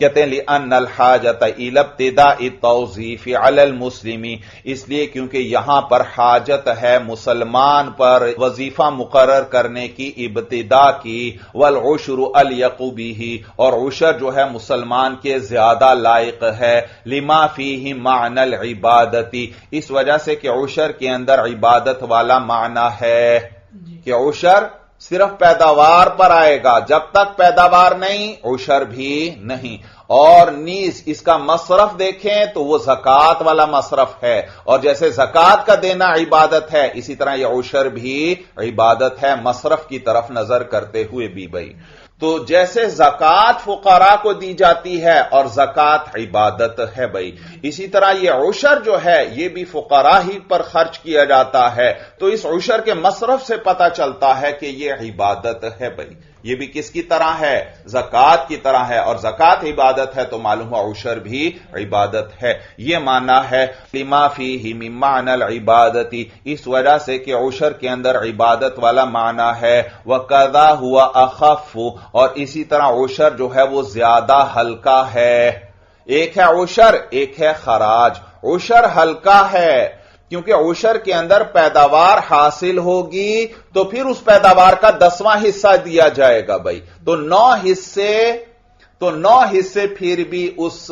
کہتے ہیں لِأَنَّ الْحَاجَةَ إِلَى ابْتِدَاءِ التَّوْظِيفِ عَلَى الْمُسْلِمِ، اس لیے کیونکہ یہاں پر حاجت ہے مسلمان پر وظیفہ مقرر کرنے کی ابتدا کی، وَالْعُشْرُ أَلْيَقُ بِهِ، اور عشر جو ہے مسلمان کے زیادہ لائق ہے، لِمَا فِيهِ مَعْنَى الْعِبَادَةِ، اس وجہ سے کہ عشر کے اندر عبادت والا معنی ہے، کہ عشر صرف پیداوار پر آئے گا، جب تک پیداوار نہیں عشر بھی نہیں۔ اور نیز اس کا مصرف دیکھیں تو وہ زکوٰۃ والا مصرف ہے، اور جیسے زکوٰۃ کا دینا عبادت ہے اسی طرح یہ عشر بھی عبادت ہے، مصرف کی طرف نظر کرتے ہوئے بھی بھائی۔ تو جیسے زکوٰۃ فقراء کو دی جاتی ہے اور زکوٰۃ عبادت ہے بھائی، اسی طرح یہ عشر جو ہے یہ بھی فقراء ہی پر خرچ کیا جاتا ہے، تو اس عشر کے مصرف سے پتہ چلتا ہے کہ یہ عبادت ہے بھائی۔ یہ بھی کس کی طرح ہے؟ زکوٰۃ کی طرح ہے، اور زکوٰۃ عبادت ہے تو معلوم ہوا عشر بھی عبادت ہے۔ یہ معنی ہے لما فیہ من معنی العبادتی، اس وجہ سے کہ عشر کے اندر عبادت والا معنی ہے۔ وَقَذَا هُوَ أَخَفُّ، اور اسی طرح عشر جو ہے وہ زیادہ ہلکا ہے۔ ایک ہے عشر، ایک ہے خراج۔ عشر ہلکا ہے کیونکہ عشر کے اندر پیداوار حاصل ہوگی تو پھر اس پیداوار کا 10واں حصہ دیا جائے گا بھائی، تو 9 حصے پھر بھی اس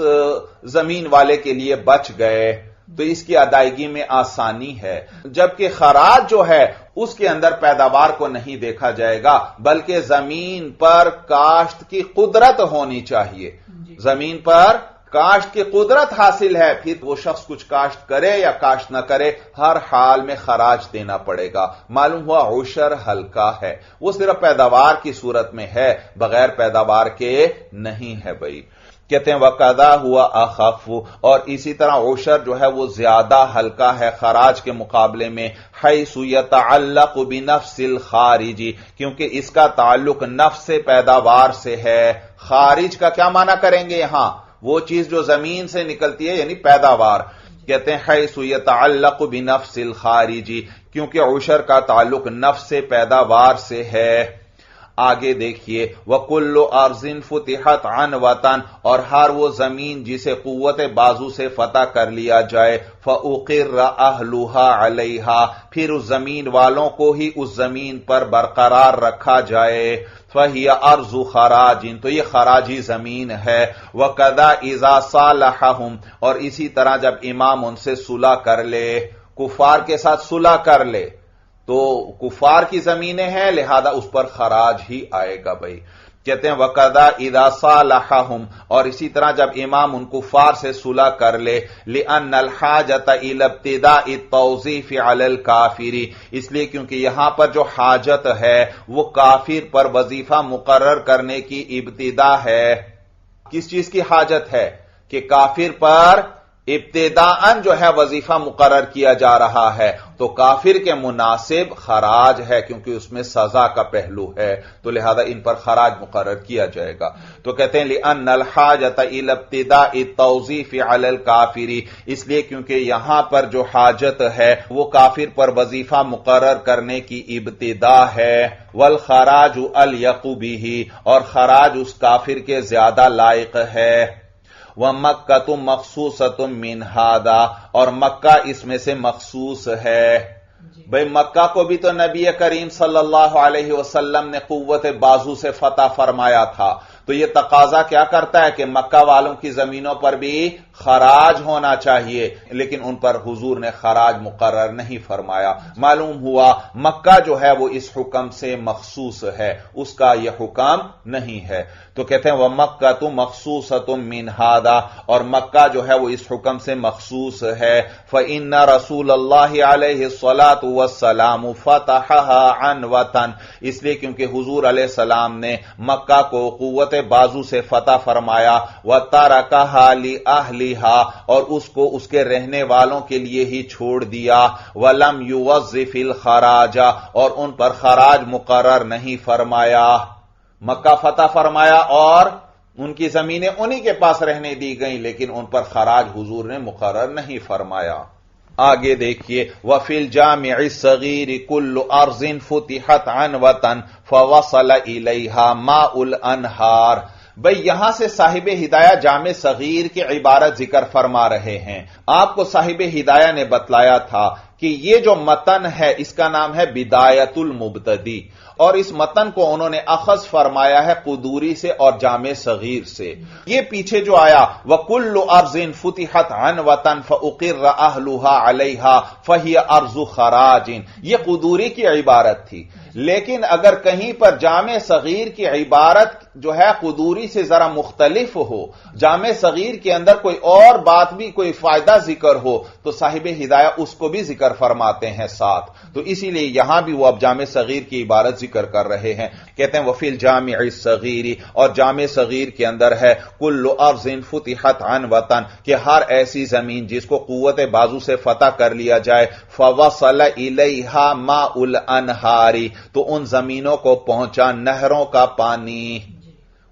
زمین والے کے لیے بچ گئے، تو اس کی ادائیگی میں آسانی ہے۔ جبکہ خراج جو ہے اس کے اندر پیداوار کو نہیں دیکھا جائے گا بلکہ زمین پر کاشت کی قدرت ہونی چاہیے۔ زمین پر کاشت کی قدرت حاصل ہے، پھر وہ شخص کچھ کاشت کرے یا کاشت نہ کرے ہر حال میں خراج دینا پڑے گا۔ معلوم ہوا عشر ہلکا ہے، وہ صرف پیداوار کی صورت میں ہے، بغیر پیداوار کے نہیں ہے بھائی۔ کہتے ہیں وَقَذَا هُوَ أَخَفُّ، اور اسی طرح عشر جو ہے وہ زیادہ ہلکا ہے خراج کے مقابلے میں، حیث يتعلق بنفس الخارج، کیونکہ اس کا تعلق نفس پیداوار سے ہے۔ خارج کا کیا معنی کریں گے یہاں؟ وہ چیز جو زمین سے نکلتی ہے یعنی پیداوار۔ کہتے ہیں حیث يتعلق بنفس الخارج، کیونکہ عشر کا تعلق نفس پیداوار سے ہے۔ آگے دیکھیے وَكُلُّ أَرْضٍ فُتِحَتْ عَنْوَةً، اور ہر وہ زمین جسے قوت بازو سے فتح کر لیا جائے، فَأُقِرَّ أَهْلُهَا عَلَيْهَا، پھر اس زمین والوں کو ہی اس زمین پر برقرار رکھا جائے، فَهِيَ أَرْضُ خَرَاجٍ، تو یہ خراجی زمین ہے۔ وَكَذَا إِذَا صَالَحَهُمْ، اور اسی طرح جب امام ان سے صلح کر لے، کفار کے ساتھ صلح کر لے تو کفار کی زمینیں ہیں لہذا اس پر خراج ہی آئے گا بھائی۔ کہتے ہیں وَقَذَا إِذَا صَالَحَهُمْ، اور اسی طرح جب امام ان کفار سے صلح کر لے، لِأَنَّ الْحَاجَةَ إِلَى ابْتِدَاءِ التَّوْظِيفِ عَلَى الْكَافِرِ، اس لیے کیونکہ یہاں پر جو حاجت ہے وہ کافر پر وظیفہ مقرر کرنے کی ابتدا ہے۔ کس چیز کی حاجت ہے؟ کہ کافر پر ابتداءً جو ہے وظیفہ مقرر کیا جا رہا ہے، تو کافر کے مناسب خراج ہے کیونکہ اس میں سزا کا پہلو ہے، تو لہذا ان پر خراج مقرر کیا جائے گا۔ تو کہتے ہیں لِأَنَّ الْحَاجَةَ إِلَى ابْتِدَاءِ التَّوْظِيفِ عَلَى الْكَافِرِ، اس لیے کیونکہ یہاں پر جو حاجت ہے وہ کافر پر وظیفہ مقرر کرنے کی ابتدا ہے۔ وَالْخَرَاجُ أَلْيَقُ بِهِ، اور خراج اس کافر کے زیادہ لائق ہے۔ وَمَكَّةٌ مَخْصُوصَةٌ مِّنْ هَذَا، اور مکہ اس میں سے مخصوص ہے۔ بھئی مکہ کو بھی تو نبی کریم صلی اللہ علیہ وسلم نے قوت بازو سے فتح فرمایا تھا، تو یہ تقاضا کیا کرتا ہے کہ مکہ والوں کی زمینوں پر بھی خراج ہونا چاہیے، لیکن ان پر حضور نے خراج مقرر نہیں فرمایا۔ معلوم ہوا مکہ جو ہے وہ اس حکم سے مخصوص ہے، اس کا یہ حکم نہیں ہے۔ تو کہتے ہیں وَمَكَّةُ مَخْصُوصَةٌ مِّنْ هَذَا، اور مکہ جو ہے وہ اس حکم سے مخصوص ہے۔ فَإِنَّ رَسُولَ اللَّهِ عَلَيْهِ الصَّلَاةُ وَالسَّلَامُ فَتَحَهَا عَنْوَةً، اس لیے کیونکہ حضور علیہ السلام نے مکہ کو قوت بازو سے فتح فرمایا، وَتَرَكَهَا لِأَهْلِهَا، اور اس کو اس کے رہنے والوں کے لیے ہی چھوڑ دیا، وَلَمْ يُوَظِّفِ الْخَرَاجَ، اور ان پر خراج مقرر نہیں فرمایا۔ مکہ فتح فرمایا اور ان کی زمینیں انہی کے پاس رہنے دی گئیں، لیکن ان پر خراج حضور نے مقرر نہیں فرمایا۔ آگے دیکھیے وَفِي الْجَامِعِ الصَّغِيرِ كُلُّ أَرْضٍ فُتِحَتْ عَنْوَةً فَوَصَلَ إِلَيْهَا مَاءُ الْأَنْهَارِ، بھئی یہاں سے صاحب ہدایہ جامع صغیر کی عبارت ذکر فرما رہے ہیں۔ آپ کو صاحب ہدایہ نے بتلایا تھا کہ یہ جو متن ہے اس کا نام ہے بدایت المبتدی، اور اس متن کو انہوں نے اخذ فرمایا ہے قدوری سے اور جامع صغیر سے۔ یہ پیچھے جو آیا وَكُلُّ أَرْضٍ فُتِحَتْ عَنْوَةً فَأُقِرَّ أَهْلُهَا عَلَيْهَا فَهِيَ أَرْضُ خَرَاجٍ، یہ قدوری کی عبارت تھی، لیکن اگر کہیں پر جامع صغیر کی عبارت جو ہے قدوری سے ذرا مختلف ہو، جامع صغیر کے اندر کوئی اور بات بھی، کوئی فائدہ ذکر ہو، تو صاحب ہدایہ اس کو بھی ذکر فرماتے ہیں ساتھ، تو اسی لیے یہاں بھی وہ اب جامع صغیر کی عبارت ذکر کر رہے ہیں۔ کہتے ہیں وفی الجامع الصغیر، اور جامع صغیر کے اندر ہے کل ارض فتحت عنوة، کہ ہر ایسی زمین جس کو قوت بازو سے فتح کر لیا جائے، فوصل الیہا ماء الانہار، تو ان زمینوں کو پہنچا نہروں کا پانی،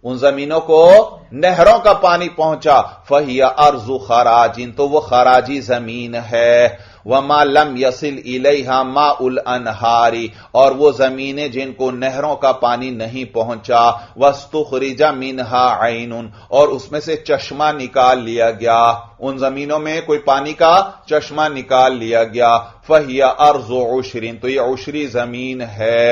ان زمینوں کو نہروں کا پانی پہنچا، فہی ارض خراج، تو وہ خراجی زمین ہے۔ وما لم يصل الیہا ماء الانہار، اور وہ زمینیں جن کو نہروں کا پانی نہیں پہنچا، واستخرج منہا عین، اور اس میں سے چشمہ نکال لیا گیا، ان زمینوں میں کوئی پانی کا چشمہ نکال لیا گیا، فہی ارض عشر، تو یہ عشری زمین ہے۔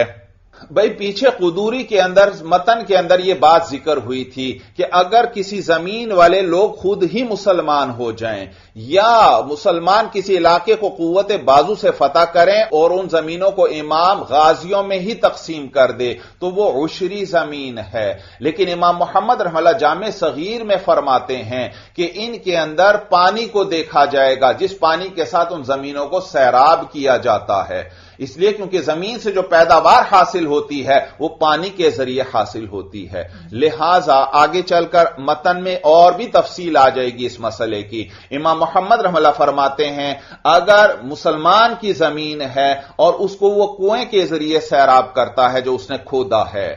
بھئی پیچھے قدوری کے اندر، متن کے اندر یہ بات ذکر ہوئی تھی کہ اگر کسی زمین والے لوگ خود ہی مسلمان ہو جائیں، یا مسلمان کسی علاقے کو قوت بازو سے فتح کریں اور ان زمینوں کو امام غازیوں میں ہی تقسیم کر دے، تو وہ عشری زمین ہے۔ لیکن امام محمد رحمہ اللہ جامع صغیر میں فرماتے ہیں کہ ان کے اندر پانی کو دیکھا جائے گا، جس پانی کے ساتھ ان زمینوں کو سیراب کیا جاتا ہے، اس لیے کیونکہ زمین سے جو پیداوار حاصل ہوتی ہے وہ پانی کے ذریعے حاصل ہوتی ہے، لہذا آگے چل کر متن میں اور بھی تفصیل آ جائے گی اس مسئلے کی۔ امام محمد رحمہ اللہ فرماتے ہیں اگر مسلمان کی زمین ہے اور اس کو وہ کنویں کے ذریعے سیراب کرتا ہے، جو اس نے کھودا ہے،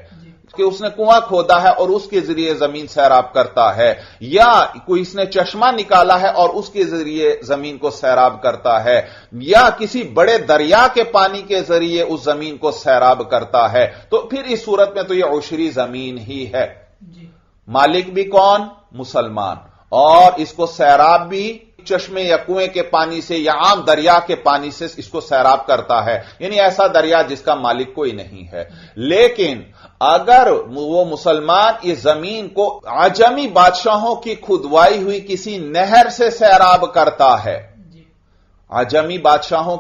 کہ اس نے کنواں کھودا ہے اور اس کے ذریعے زمین سیراب کرتا ہے، یا کوئی اس نے چشمہ نکالا ہے اور اس کے ذریعے زمین کو سیراب کرتا ہے، یا کسی بڑے دریا کے پانی کے ذریعے اس زمین کو سیراب کرتا ہے، تو پھر اس صورت میں تو یہ عشری زمین ہی ہے۔ مالک بھی کون؟ مسلمان، اور اس کو سیراب بھی چشمے یا کنویں کے پانی سے یا عام دریا کے پانی سے اس کو سیراب کرتا ہے، یعنی ایسا دریا جس کا مالک کوئی نہیں ہے۔ لیکن اگر وہ مسلمان اس زمین کو عجمی بادشاہوں کی کھدوائی ہوئی کسی نہر سے سیراب کرتا ہے، عجمی بادشاہوں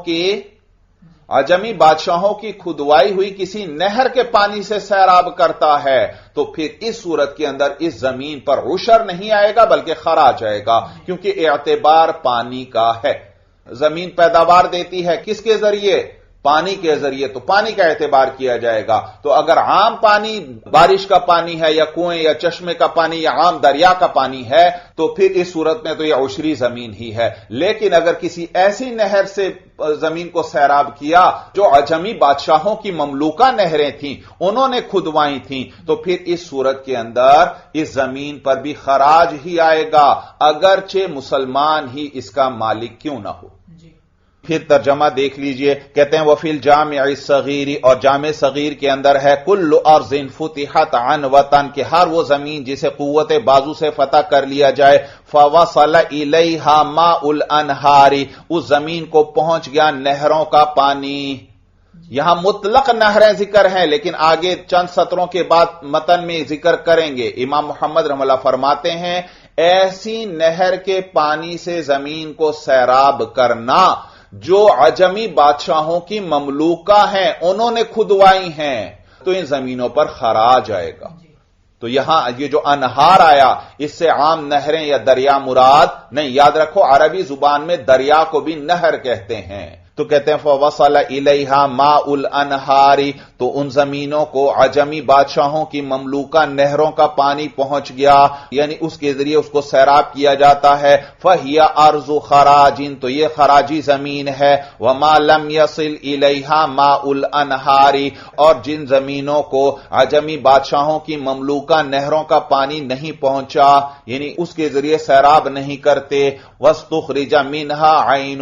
کی کھدوائی ہوئی کسی نہر کے پانی سے سیراب کرتا ہے، تو پھر اس صورت کے اندر اس زمین پر عشر نہیں آئے گا بلکہ خراج آئے گا، کیونکہ اعتبار پانی کا ہے۔ زمین پیداوار دیتی ہے کس کے ذریعے؟ پانی کے ذریعے، تو پانی کا اعتبار کیا جائے گا۔ تو اگر عام پانی بارش کا پانی ہے یا کنویں یا چشمے کا پانی یا عام دریا کا پانی ہے تو پھر اس صورت میں تو یہ عشری زمین ہی ہے۔ لیکن اگر کسی ایسی نہر سے زمین کو سیراب کیا جو عجمی بادشاہوں کی مملوکہ نہریں تھیں، انہوں نے کھدوائی تھیں، تو پھر اس صورت کے اندر اس زمین پر بھی خراج ہی آئے گا، اگرچہ مسلمان ہی اس کا مالک کیوں نہ ہو۔ پھر ترجمہ دیکھ لیجئے، کہتے ہیں وفی الجامع الصغیر، اور جامع صغیر کے اندر ہے کل ارض فتحت عنوة، کہ ہر وہ زمین جسے قوت بازو سے فتح کر لیا جائے، فوصل الیہا ماء الانہار، اس زمین کو پہنچ گیا نہروں کا پانی۔ یہاں مطلق نہریں ذکر ہیں، لیکن آگے چند سطروں کے بعد متن میں ذکر کریں گے۔ امام محمد رحمہ اللہ فرماتے ہیں ایسی نہر کے پانی سے زمین کو سیراب کرنا جو عجمی بادشاہوں کی مملوکہ ہیں، انہوں نے کھدوائی ہیں، تو ان زمینوں پر خراج آئے گا۔ تو یہاں یہ جو انہار آیا اس سے عام نہریں یا دریا مراد نہیں، یاد رکھو عربی زبان میں دریا کو بھی نہر کہتے ہیں۔ تو کہتے ہیں فوصل الیہا ماء الانہار، تو ان زمینوں کو عجمی بادشاہوں کی مملوکہ نہروں کا پانی پہنچ گیا، یعنی اس کے ذریعے اس کو سیراب کیا جاتا ہے، فہی ارض خراج، تو یہ خراجی زمین ہے۔ وما لم يصل الیہا ماء الانہار، اور جن زمینوں کو عجمی بادشاہوں کی مملوکہ نہروں کا پانی نہیں پہنچا، یعنی اس کے ذریعے سیراب نہیں کرتے، واستخرج منہا عین،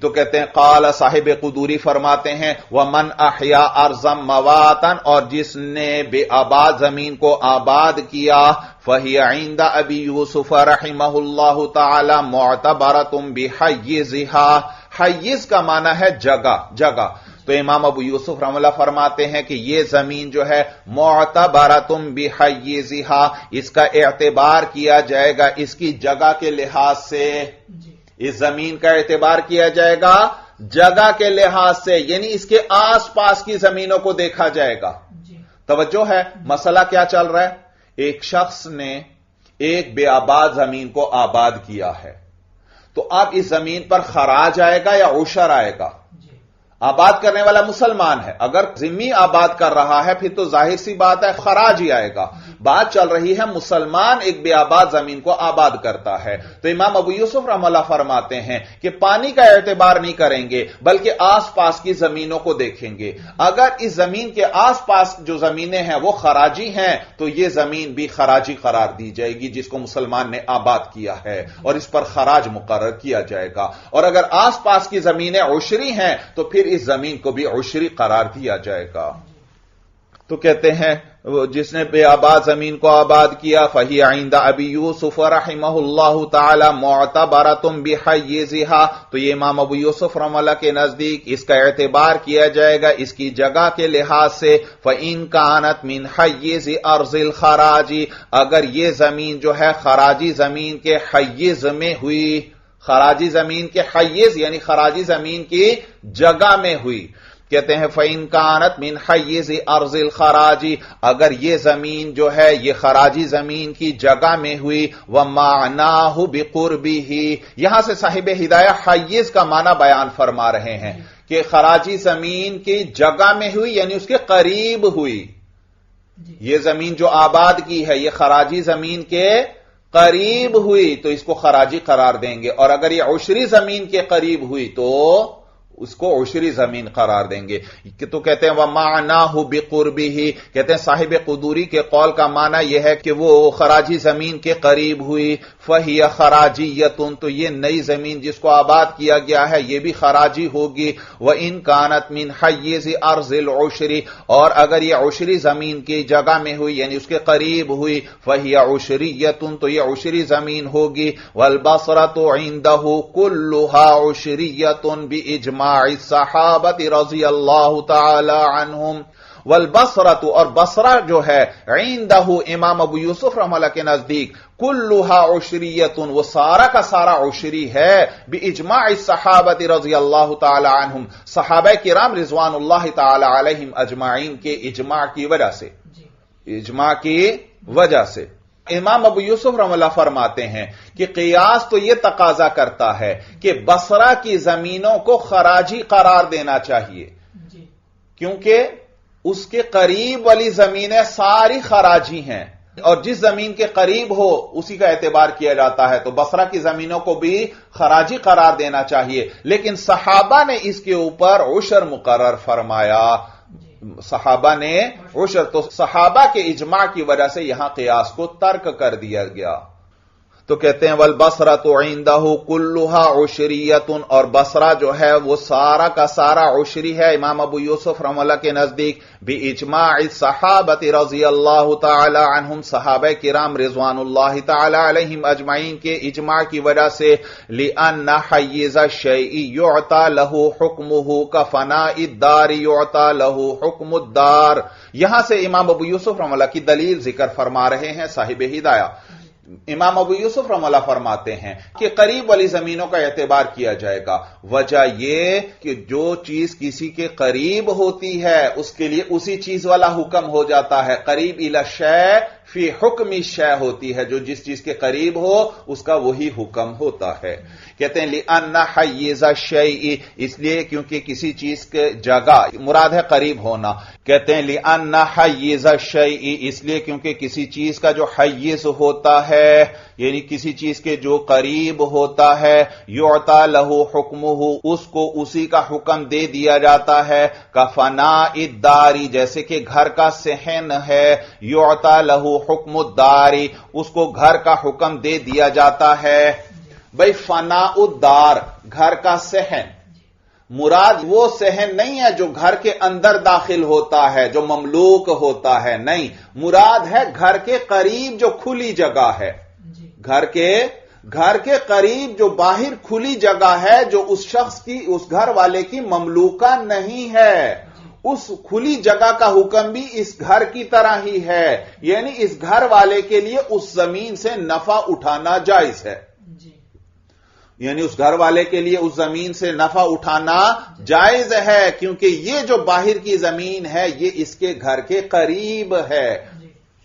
تو کہتے ہیں قال صاحب قدوری فرماتے ہیں ومن احیا ارضا مواتا، اور جس نے بے آباد زمین کو آباد کیا، فہی عند ابی یوسف رحمہ اللہ تعالی معتبرۃ بحیزها، حیز کا معنی ہے جگہ، جگہ، تو امام ابو یوسف رحمہ اللہ فرماتے ہیں کہ یہ زمین جو ہے معتبرۃ بحیزها، اس کا اعتبار کیا جائے گا اس کی جگہ کے لحاظ سے، اس زمین کا اعتبار کیا جائے گا جگہ کے لحاظ سے، یعنی اس کے آس پاس کی زمینوں کو دیکھا جائے گا۔ توجہ ہے، مسئلہ کیا چل رہا ہے؟ ایک شخص نے ایک بے آباد زمین کو آباد کیا ہے، تو اب اس زمین پر خراج آئے گا یا عشر آئے گا؟ آباد کرنے والا مسلمان ہے، اگر ذمہ آباد کر رہا ہے پھر تو ظاہر سی بات ہے خراج ہی آئے گا۔ بات چل رہی ہے مسلمان ایک بے آباد زمین کو آباد کرتا ہے، تو امام ابو یوسف رحمہ اللہ فرماتے ہیں کہ پانی کا اعتبار نہیں کریں گے بلکہ آس پاس کی زمینوں کو دیکھیں گے۔ اگر اس زمین کے آس پاس جو زمینیں ہیں وہ خراجی ہیں تو یہ زمین بھی خراجی قرار دی جائے گی جس کو مسلمان نے آباد کیا ہے، اور اس پر خراج مقرر کیا جائے گا۔ اور اگر آس پاس کی زمینیں عشری ہیں تو پھر اس زمین کو بھی عشری قرار دیا جائے گا۔ تو کہتے ہیں جس نے بے آباد زمین کو آباد کیا، فہی عند ابی یوسف رحمہ اللہ تعالی معتبرۃ بحیزها، تو یہ امام ابو یوسف رحمہ اللہ کے نزدیک اس کا اعتبار کیا جائے گا اس کی جگہ کے لحاظ سے۔ فإن كانت من حیز ارض الخراج، اگر یہ زمین جو ہے خراجی زمین کے حیز میں ہوئی، خراجی زمین کے حیز یعنی خراجی زمین کی جگہ میں ہوئی، کہتے ہیں فَإِن كَانَتْ مِنْ حَيِّزِ أَرْضِ الْخَرَاجِ، اگر یہ زمین جو ہے یہ خراجی زمین کی جگہ میں ہوئی، وَمَعْنَاهُ بِقُرْبِهِ، یہاں سے صاحب ہدایہ حیز کا معنی بیان فرما رہے ہیں کہ خراجی زمین کی جگہ میں ہوئی یعنی اس کے قریب ہوئی۔ یہ زمین جو آباد کی ہے یہ خراجی زمین کے قریب ہوئی تو اس کو خراجی قرار دیں گے، اور اگر یہ عشری زمین کے قریب ہوئی تو اس کو عشری زمین قرار دیں گے۔ تو کہتے ہیں وَمَعْنَاهُ بِقُرْبِهِ، کہتے ہیں صاحب قدوری کے قول کا معنی یہ ہے کہ وہ خراجی زمین کے قریب ہوئی، فَهِيَ خَرَاجِيَّةٌ، تو یہ نئی زمین جس کو آباد کیا گیا ہے یہ بھی خراجی ہوگی۔ وَإِن كَانَتْ مِنْ حَيِّزِ أَرْضِ الْعُشْرِ، اور اگر یہ عشری زمین کی جگہ میں ہوئی یعنی اس کے قریب ہوئی، فَهِيَ عُشْرِيَّةٌ، تو یہ عشری زمین ہوگی۔ وَالْبَصْرَةُ عِندَهُ كُلُّهَا عُشْرِيَّةٌ بِإِجْمَاعِ الصحابۃ رضی اللہ تعالی عنہم۔ والبصرۃ، اور بصرہ جو ہے عندہ امام ابو یوسف رحمہ اللہ کے نزدیک کلھا عشریۃ، وہ سارا کا سارا عشری ہے، باجماع الصحابۃ رضی اللہ تعالی عنہم، صحابہ کرام رضوان اللہ تعالی علیہم اجمعین کے اجماع کی وجہ سے، اجماع کی وجہ سے۔ امام ابو یوسف رحمہ اللہ فرماتے ہیں کہ قیاس تو یہ تقاضا کرتا ہے کہ بصرہ کی زمینوں کو خراجی قرار دینا چاہیے، کیونکہ اس کے قریب والی زمینیں ساری خراجی ہیں، اور جس زمین کے قریب ہو اسی کا اعتبار کیا جاتا ہے، تو بصرہ کی زمینوں کو بھی خراجی قرار دینا چاہیے، لیکن صحابہ نے اس کے اوپر عشر مقرر فرمایا، صحابہ نے عشر، تو صحابہ کے اجماع کی وجہ سے یہاں قیاس کو ترک کر دیا گیا۔ تو کہتے ہیں والبصرۃ عندہ کلھا عشریۃ، اور بصرہ جو ہے وہ سارا کا سارا عشری ہے امام ابو یوسف رحمہ اللہ کے نزدیک، باجماع الصحابۃ رضی اللہ تعالی عنہم، صحابہ کرام رضوان اللہ تعالی علیہم اجمعین کے اجماع کی وجہ سے، لأن حیز الشیء یعطى له حکمہ کفناء الدار یعطى له حکم الدار۔ یہاں سے امام ابو یوسف رحمہ اللہ کی دلیل ذکر فرما رہے ہیں صاحب ہدایہ۔ امام ابو یوسف رحمہ اللہ فرماتے ہیں کہ قریب والی زمینوں کا اعتبار کیا جائے گا، وجہ یہ کہ جو چیز کسی کے قریب ہوتی ہے اس کے لیے اسی چیز والا حکم ہو جاتا ہے، قریب الی الشیء فی حکم الشیء ہوتی ہے، جو جس چیز کے قریب ہو اس کا وہی حکم ہوتا ہے۔ کہتے ہیں لأن حیز الشیء، اس لیے کیونکہ کسی چیز کے جگہ مراد ہے قریب ہونا، کہتے ہیں لأن حیز الشیء، اس لیے کیونکہ کسی چیز کا جو حیز ہوتا ہے یعنی کسی چیز کے جو قریب ہوتا ہے، یعطى له حکمہ، اس کو اسی کا حکم دے دیا جاتا ہے، کفناء الدار، جیسے کہ گھر کا صحن ہے، یعطى له حکم الدار، اس کو گھر کا حکم دے دیا جاتا ہے۔ بھئی فناء الدار، گھر کا صحن، مراد وہ صحن نہیں ہے جو گھر کے اندر داخل ہوتا ہے، جو مملوک ہوتا ہے، نہیں، مراد ہے گھر کے قریب جو کھلی جگہ ہے، گھر کے قریب جو باہر کھلی جگہ ہے، جو اس شخص کی، اس گھر والے کی مملوکہ نہیں ہے، اس کھلی جگہ کا حکم بھی اس گھر کی طرح ہی ہے، یعنی اس گھر والے کے لیے اس زمین سے نفع اٹھانا جائز ہے، یعنی اس گھر والے کے لیے اس زمین سے نفع اٹھانا جائز ہے، کیونکہ یہ جو باہر کی زمین ہے یہ اس کے گھر کے قریب ہے۔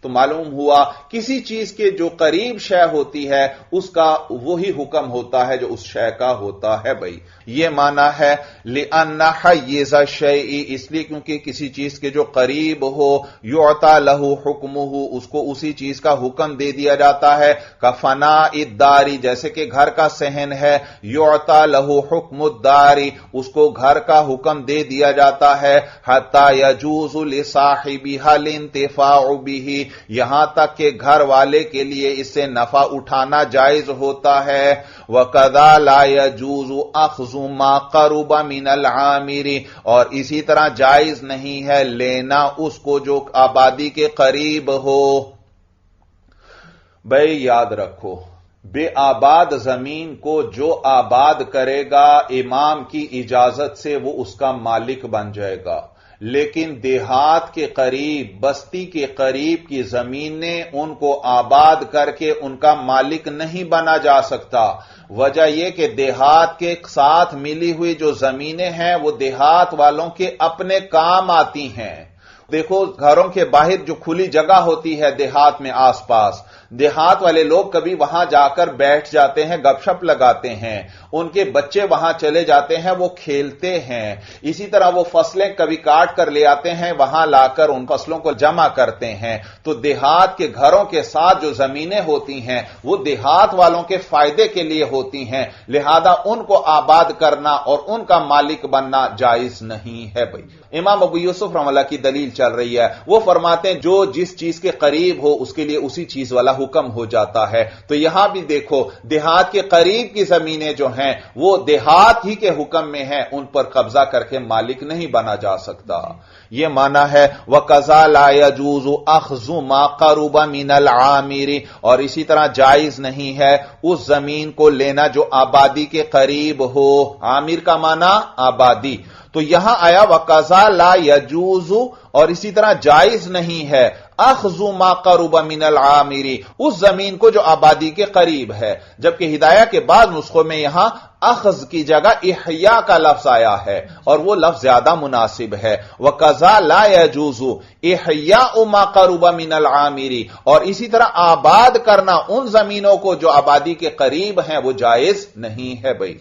تو معلوم ہوا کسی چیز کے جو قریب شے ہوتی ہے اس کا وہی حکم ہوتا ہے جو اس شے کا ہوتا ہے۔ بھائی یہ معنی ہے لِأَنَّ حَيِّزَ الشَّيْءِ، اس لیے کیونکہ کسی چیز کے جو قریب ہو، يُعْطَى لَهُ حُكْمُهُ، اس کو اسی چیز کا حکم دے دیا جاتا ہے، كَفَنَاءِ الدَّارِ، جیسے کہ گھر کا صحن ہے، يُعْطَى لَهُ حُكْمُ الدَّارِ، اس کو گھر کا حکم دے دیا جاتا ہے، حَتَّى يَجُوزُ لِصَاحِبِهَا الْانْتِفَاعُ بِهِ، یہاں تک کہ گھر والے کے لیے اس سے نفع اٹھانا جائز ہوتا ہے۔ وَقَذَا لَا يَجُوزُ أَخْذُ مَا قَرُبَ مِنَ الْعَامِرِ، اور اسی طرح جائز نہیں ہے لینا اس کو جو آبادی کے قریب ہو۔ بھئی یاد رکھو، بے آباد زمین کو جو آباد کرے گا امام کی اجازت سے وہ اس کا مالک بن جائے گا، لیکن دیہات کے قریب، بستی کے قریب کی زمینیں ان کو آباد کر کے ان کا مالک نہیں بنا جا سکتا۔ وجہ یہ کہ دیہات کے ساتھ ملی ہوئی جو زمینیں ہیں وہ دیہات والوں کے اپنے کام آتی ہیں۔ دیکھو گھروں کے باہر جو کھلی جگہ ہوتی ہے دیہات میں آس پاس، دیہات والے لوگ کبھی وہاں جا کر بیٹھ جاتے ہیں، گپ شپ لگاتے ہیں، ان کے بچے وہاں چلے جاتے ہیں، وہ کھیلتے ہیں، اسی طرح وہ فصلیں کبھی کاٹ کر لے آتے ہیں، وہاں لا کر ان فصلوں کو جمع کرتے ہیں۔ تو دیہات کے گھروں کے ساتھ جو زمینیں ہوتی ہیں وہ دیہات والوں کے فائدے کے لیے ہوتی ہیں، لہذا ان کو آباد کرنا اور ان کا مالک بننا جائز نہیں ہے۔ بھائی امام ابو یوسف رحمہ اللہ کی دلیل چل رہی ہے، وہ فرماتے ہیں جو جس چیز کے قریب ہو اس کے لیے اسی چیز والا حکم ہو جاتا ہے۔ تو یہاں بھی دیکھو دیہات کے قریب کی زمینیں جو ہیں وہ دیہات ہی کے حکم میں ہیں، ان پر قبضہ کر کے مالک نہیں بنا جا سکتا۔ یہ معنی ہے وَقَذَا لَا يَجُوزُ أَخْذُ مَا قَرُبَ مِنَ الْعَامِرِ، اور اسی طرح جائز نہیں ہے اس زمین کو لینا جو آبادی کے قریب ہو۔ عامر کا معنی آبادی، تو یہاں آیا وَقَذَا لَا يَجُوزُ، اور اسی طرح جائز نہیں ہے اخذ ما قرب من العامر، اس زمین کو جو آبادی کے قریب ہے، جبکہ ہدایہ کے بعد نسخوں میں یہاں اخذ کی جگہ احیاء کا لفظ آیا ہے اور وہ لفظ زیادہ مناسب ہے۔ وَقَذَا لَا يَجُوزُ احیاء ما قرب من العامر، اور اسی طرح آباد کرنا ان زمینوں کو جو آبادی کے قریب ہیں وہ جائز نہیں ہے۔ بھائی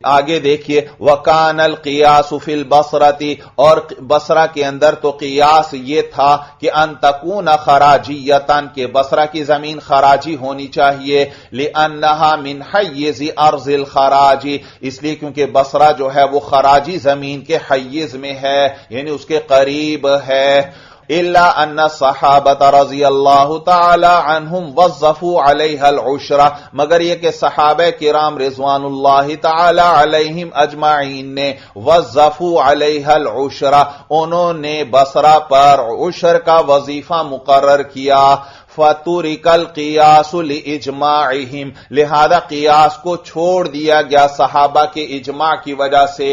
آگے دیکھیے وَكَانَ الْقِيَاسُ فِي الْبَصْرَةِ، اور بصرہ کے اندر تو قیاس یہ تھا کہ ان تکون خراجیتاً، کہ بصرہ کی زمین خراجی ہونی چاہیے، لِأَنَّهَا مِنْ حَيِّزِ أَرْضِ الْخَرَاجِ، اس لیے کیونکہ بصرہ جو ہے وہ خراجی زمین کے حیز میں ہے، یعنی اس کے قریب ہے۔ إِلَّا أَنَّ الصَّحَابَةَ رَضِيَ اللَّهُ تَعَالَى عَنْهُمْ وَظَّفُوا عَلَيْهَا الْعُشْرَةَ، مگر یہ کہ صحابہ کرام رضوان اللہ تعالی علیہم اجمعین نے وظفوا علیہا العشرہ، انہوں نے بصرہ پر عشر کا وظیفہ مقرر کیا۔ فَتُرِكَ الْقِيَاسُ لِإِجْمَاعِهِمْ، لہذا قیاس کو چھوڑ دیا گیا صحابہ کے اجماع کی وجہ سے۔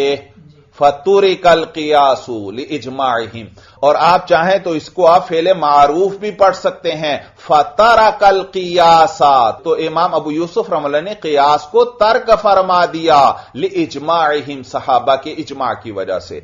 فَتُرِكَ الْقِيَاسُ لِإِجْمَاعِهِمْ، اور آپ چاہیں تو اس کو آپ فعل معروف بھی پڑھ سکتے ہیں، فَتَرَكَ الْقِيَاسَ، تو امام ابو یوسف رحمہ اللہ نے قیاس کو ترک فرما دیا، لِإِجْمَاعِهِمْ، صحابہ کے اجماع کی وجہ سے۔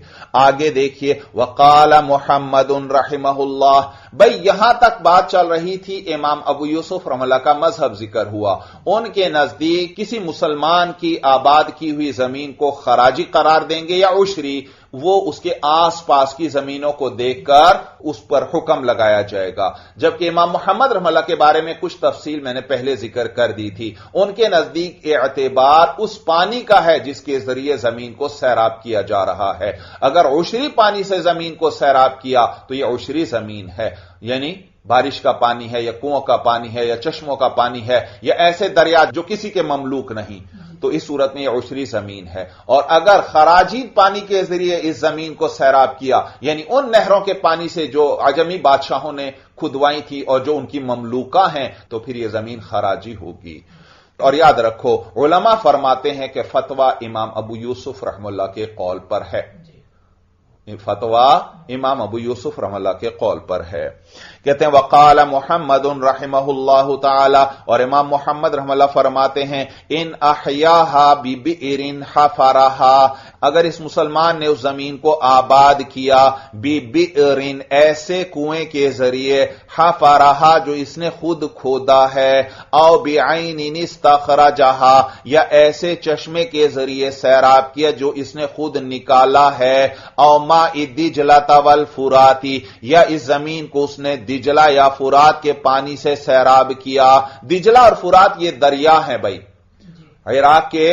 آگے دیکھیے وَقَالَ مُحَمَّدٌ رحمہ اللہ، بھئی یہاں تک بات چل رہی تھی، امام ابو یوسف رحمہ اللہ کا مذہب ذکر ہوا۔ ان کے نزدیک کسی مسلمان کی آباد کی ہوئی زمین کو خراجی قرار دیں گے یا عشری، وہ اس کے آس پاس کی زمینوں کو دیکھ کر اس پر حکم لگایا جائے گا۔ جبکہ امام محمد رحمہ اللہ کے بارے میں کچھ تفصیل میں نے پہلے ذکر کر دی تھی، ان کے نزدیک اعتبار اس پانی کا ہے جس کے ذریعے زمین کو سیراب کیا جا رہا ہے۔ اگر عشری پانی سے زمین کو سیراب کیا تو یہ عشری زمین ہے، یعنی بارش کا پانی ہے یا کنووں کا پانی ہے یا چشموں کا پانی ہے یا ایسے دریا جو کسی کے مملوک نہیں۔ تو اس صورت میں یہ عشری زمین ہے. اور اگر خراجی پانی کے ذریعے اس زمین کو سیراب کیا، یعنی ان نہروں کے پانی سے جو عجمی بادشاہوں نے کھدوائی تھی اور جو ان کی مملوکہ ہیں، تو پھر یہ زمین خراجی ہوگی. اور یاد رکھو، علماء فرماتے ہیں کہ فتویٰ امام ابو یوسف رحم اللہ کے قول پر ہے. فتویٰ امام ابو یوسف رحم اللہ کے قول پر ہے. کہتے ہیں وقال محمد رحمہ اللہ تعالی، اور امام محمد رحم اللہ فرماتے ہیں ان احیاہا ببئر حفرہا، اگر اس مسلمان نے اس زمین کو آباد کیا ببئر ایسے کنویں کے ذریعے، حفرہا جو اس نے خود کھودا ہے، او بعین استخرجہا یا ایسے چشمے کے ذریعے سیراب کیا جو اس نے خود نکالا ہے، او ماء دجلہ والفراتی یا اس زمین کو اس نے دجلہ یا فرات کے پانی سے سیراب کیا. دجلہ اور فرات یہ دریا ہیں بھائی، عراق کے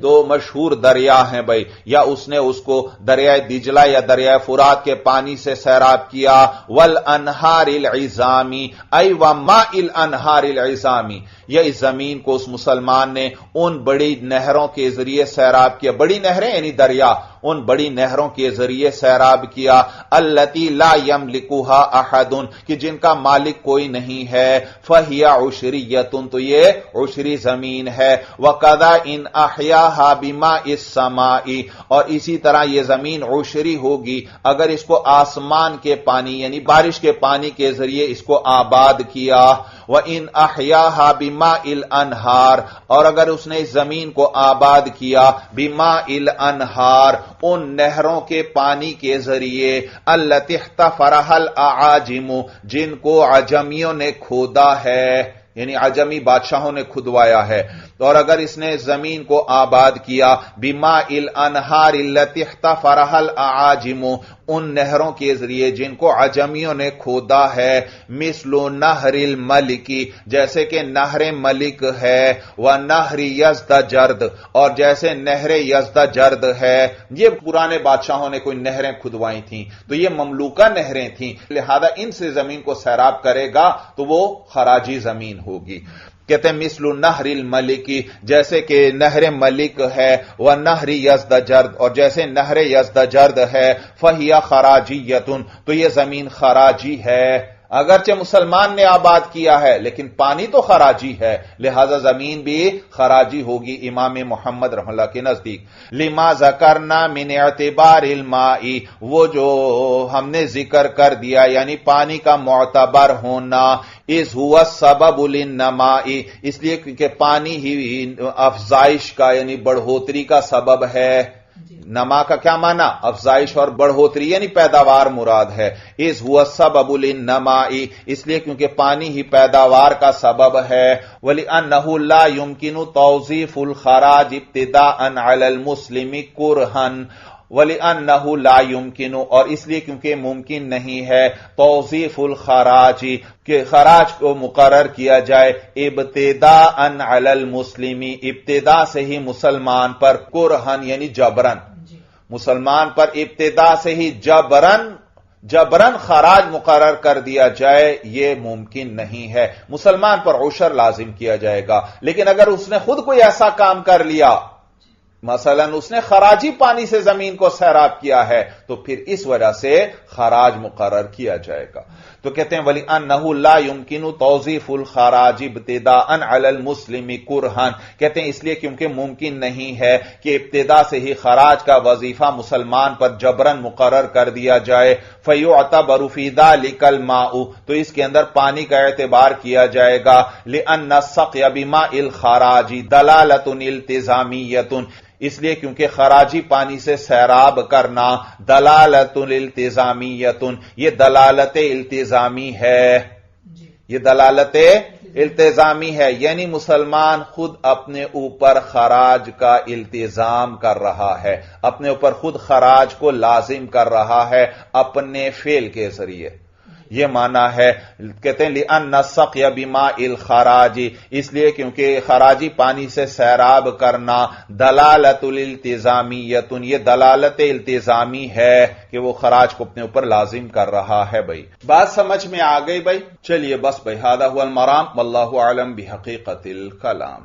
دو مشہور دریا ہیں بھائی. یا اس نے اس کو دریائے دجلہ یا دریائے فرات کے پانی سے سیراب کیا. والانہار العظامی ای وماء الانہار العظامی، یا اس زمین کو اس مسلمان نے ان بڑی نہروں کے ذریعے سیراب کیا. بڑی نہریں یعنی دریا، ان بڑی نہروں کے ذریعے سیراب کیا. التی لا یملکھا احد، کہ جن کا مالک کوئی نہیں ہے. فہی عشریۃ، تو یہ عشری زمین ہے. وقضا ان احیاہا بماء السماء، اور اسی طرح یہ زمین عشری ہوگی اگر اس کو آسمان کے پانی یعنی بارش کے پانی کے ذریعے اس کو آباد کیا. وَإِنْ أَحْيَاهَا بِمَاءِ الْأَنْهَارِ، اور اگر اس نے اس زمین کو آباد کیا بِمَاءِ الْأَنْهَارِ ان نہروں کے پانی کے ذریعے، الَّتِي احْتَفَرَهَا الْأَعَاجِمُ جن کو عجمیوں نے کھودا ہے، یعنی عجمی بادشاہوں نے کھدوایا ہے. اور اگر اس نے زمین کو آباد کیا بِمَاءِ الْأَنْهَارِ الَّتِي احْتَفَرَهَا الْأَعَاجِمُ ان نہروں کے ذریعے جن کو عجمیوں نے کھودا ہے. مثل نہر الملک، جیسے کہ نہر ملک ہے. ونہر یزدجرد، اور جیسے نہر یزدجرد ہے. یہ پرانے بادشاہوں نے کوئی نہریں کھدوائی تھیں تو یہ مملوکہ نہریں تھیں، لہذا ان سے زمین کو سیراب کرے گا تو وہ خراجی زمین ہوگی. کہتے ہیں مثل نہر الملک، جیسے کہ نہر ملک ہے. ونہر یزدجرد، اور جیسے نہر یزدجرد ہے. فہی خراجیۃ، تو یہ زمین خراجی ہے. اگرچہ مسلمان نے آباد کیا ہے لیکن پانی تو خراجی ہے، لہذا زمین بھی خراجی ہوگی امام محمد رحمہ اللہ کے نزدیک. لما ذکرنا من اعتبار الماء، وہ جو ہم نے ذکر کر دیا یعنی پانی کا معتبر ہونا. اذ هو السبب للنماء، اس لیے کیونکہ پانی ہی افزائش کا یعنی بڑھوتری کا سبب ہے. نما کا کیا معنی؟ افزائش اور بڑھوتری یعنی پیداوار مراد ہے. اذ هو السبب للنماء، اس لیے کیونکہ پانی ہی پیداوار کا سبب ہے. ولأنه لا يمكن توظيف الخراج ابتداء على المسلم كرها، وَلِأَنَّهُ لَا يُمْكِنُ، اور اس لیے کیونکہ ممکن نہیں ہے توظیف الخراج کہ خراج کو مقرر کیا جائے ابتداءً علی المسلم، ابتدا سے ہی مسلمان پر، کرہن یعنی جبرن، مسلمان پر ابتدا سے ہی جبرن خراج مقرر کر دیا جائے، یہ ممکن نہیں ہے. مسلمان پر عشر لازم کیا جائے گا، لیکن اگر اس نے خود کوئی ایسا کام کر لیا، مثلا اس نے خراجی پانی سے زمین کو سیراب کیا ہے، تو پھر اس وجہ سے خراج مقرر کیا جائے گا. تو کہتے ہیں وَلِأَنَّهُ لَا يُمْكِنُ تَوْظِيفُ الْخَرَاجِ ابْتِدَاءً عَلَى الْمُسْلِمِ كُرْهًا، کہتے ہیں اس لیے کیونکہ ممکن نہیں ہے کہ ابتدا سے ہی خراج کا وظیفہ مسلمان پر جبرن مقرر کر دیا جائے. فَيُعْتَبَرُ فِي ذَلِكَ الْمَاءُ، تو اس کے اندر پانی کا اعتبار کیا جائے گا. لِأَنَّ السَّقْيَ بِمَاءِ الْخَرَاجِ دَلَالَةٌ الْتِزَامِيَّةٌ، اس لیے کیونکہ خراجی پانی سے سیراب کرنا دلالت الالتزامیۃ، یہ دلالت التزامی ہے، یہ دلالت التزامی ہے، یعنی مسلمان خود اپنے اوپر خراج کا التزام کر رہا ہے، اپنے اوپر خود خراج کو لازم کر رہا ہے اپنے فعل کے ذریعے. یہ معنی ہے. کہتے ہیں لِأَنَّ السَّقْيَ بِمَاءِ الْخَرَاجِ، اس لیے کیونکہ خراجی پانی سے سیراب کرنا دلالت الالتزامیۃ، یہ دلالت التزامی ہے کہ وہ خراج کو اپنے اوپر لازم کر رہا ہے. بھائی بات سمجھ میں آ گئی بھائی؟ چلیے بس بھائی، ھذا ھو المرام واللہ اعلم بحقیقت الکلام.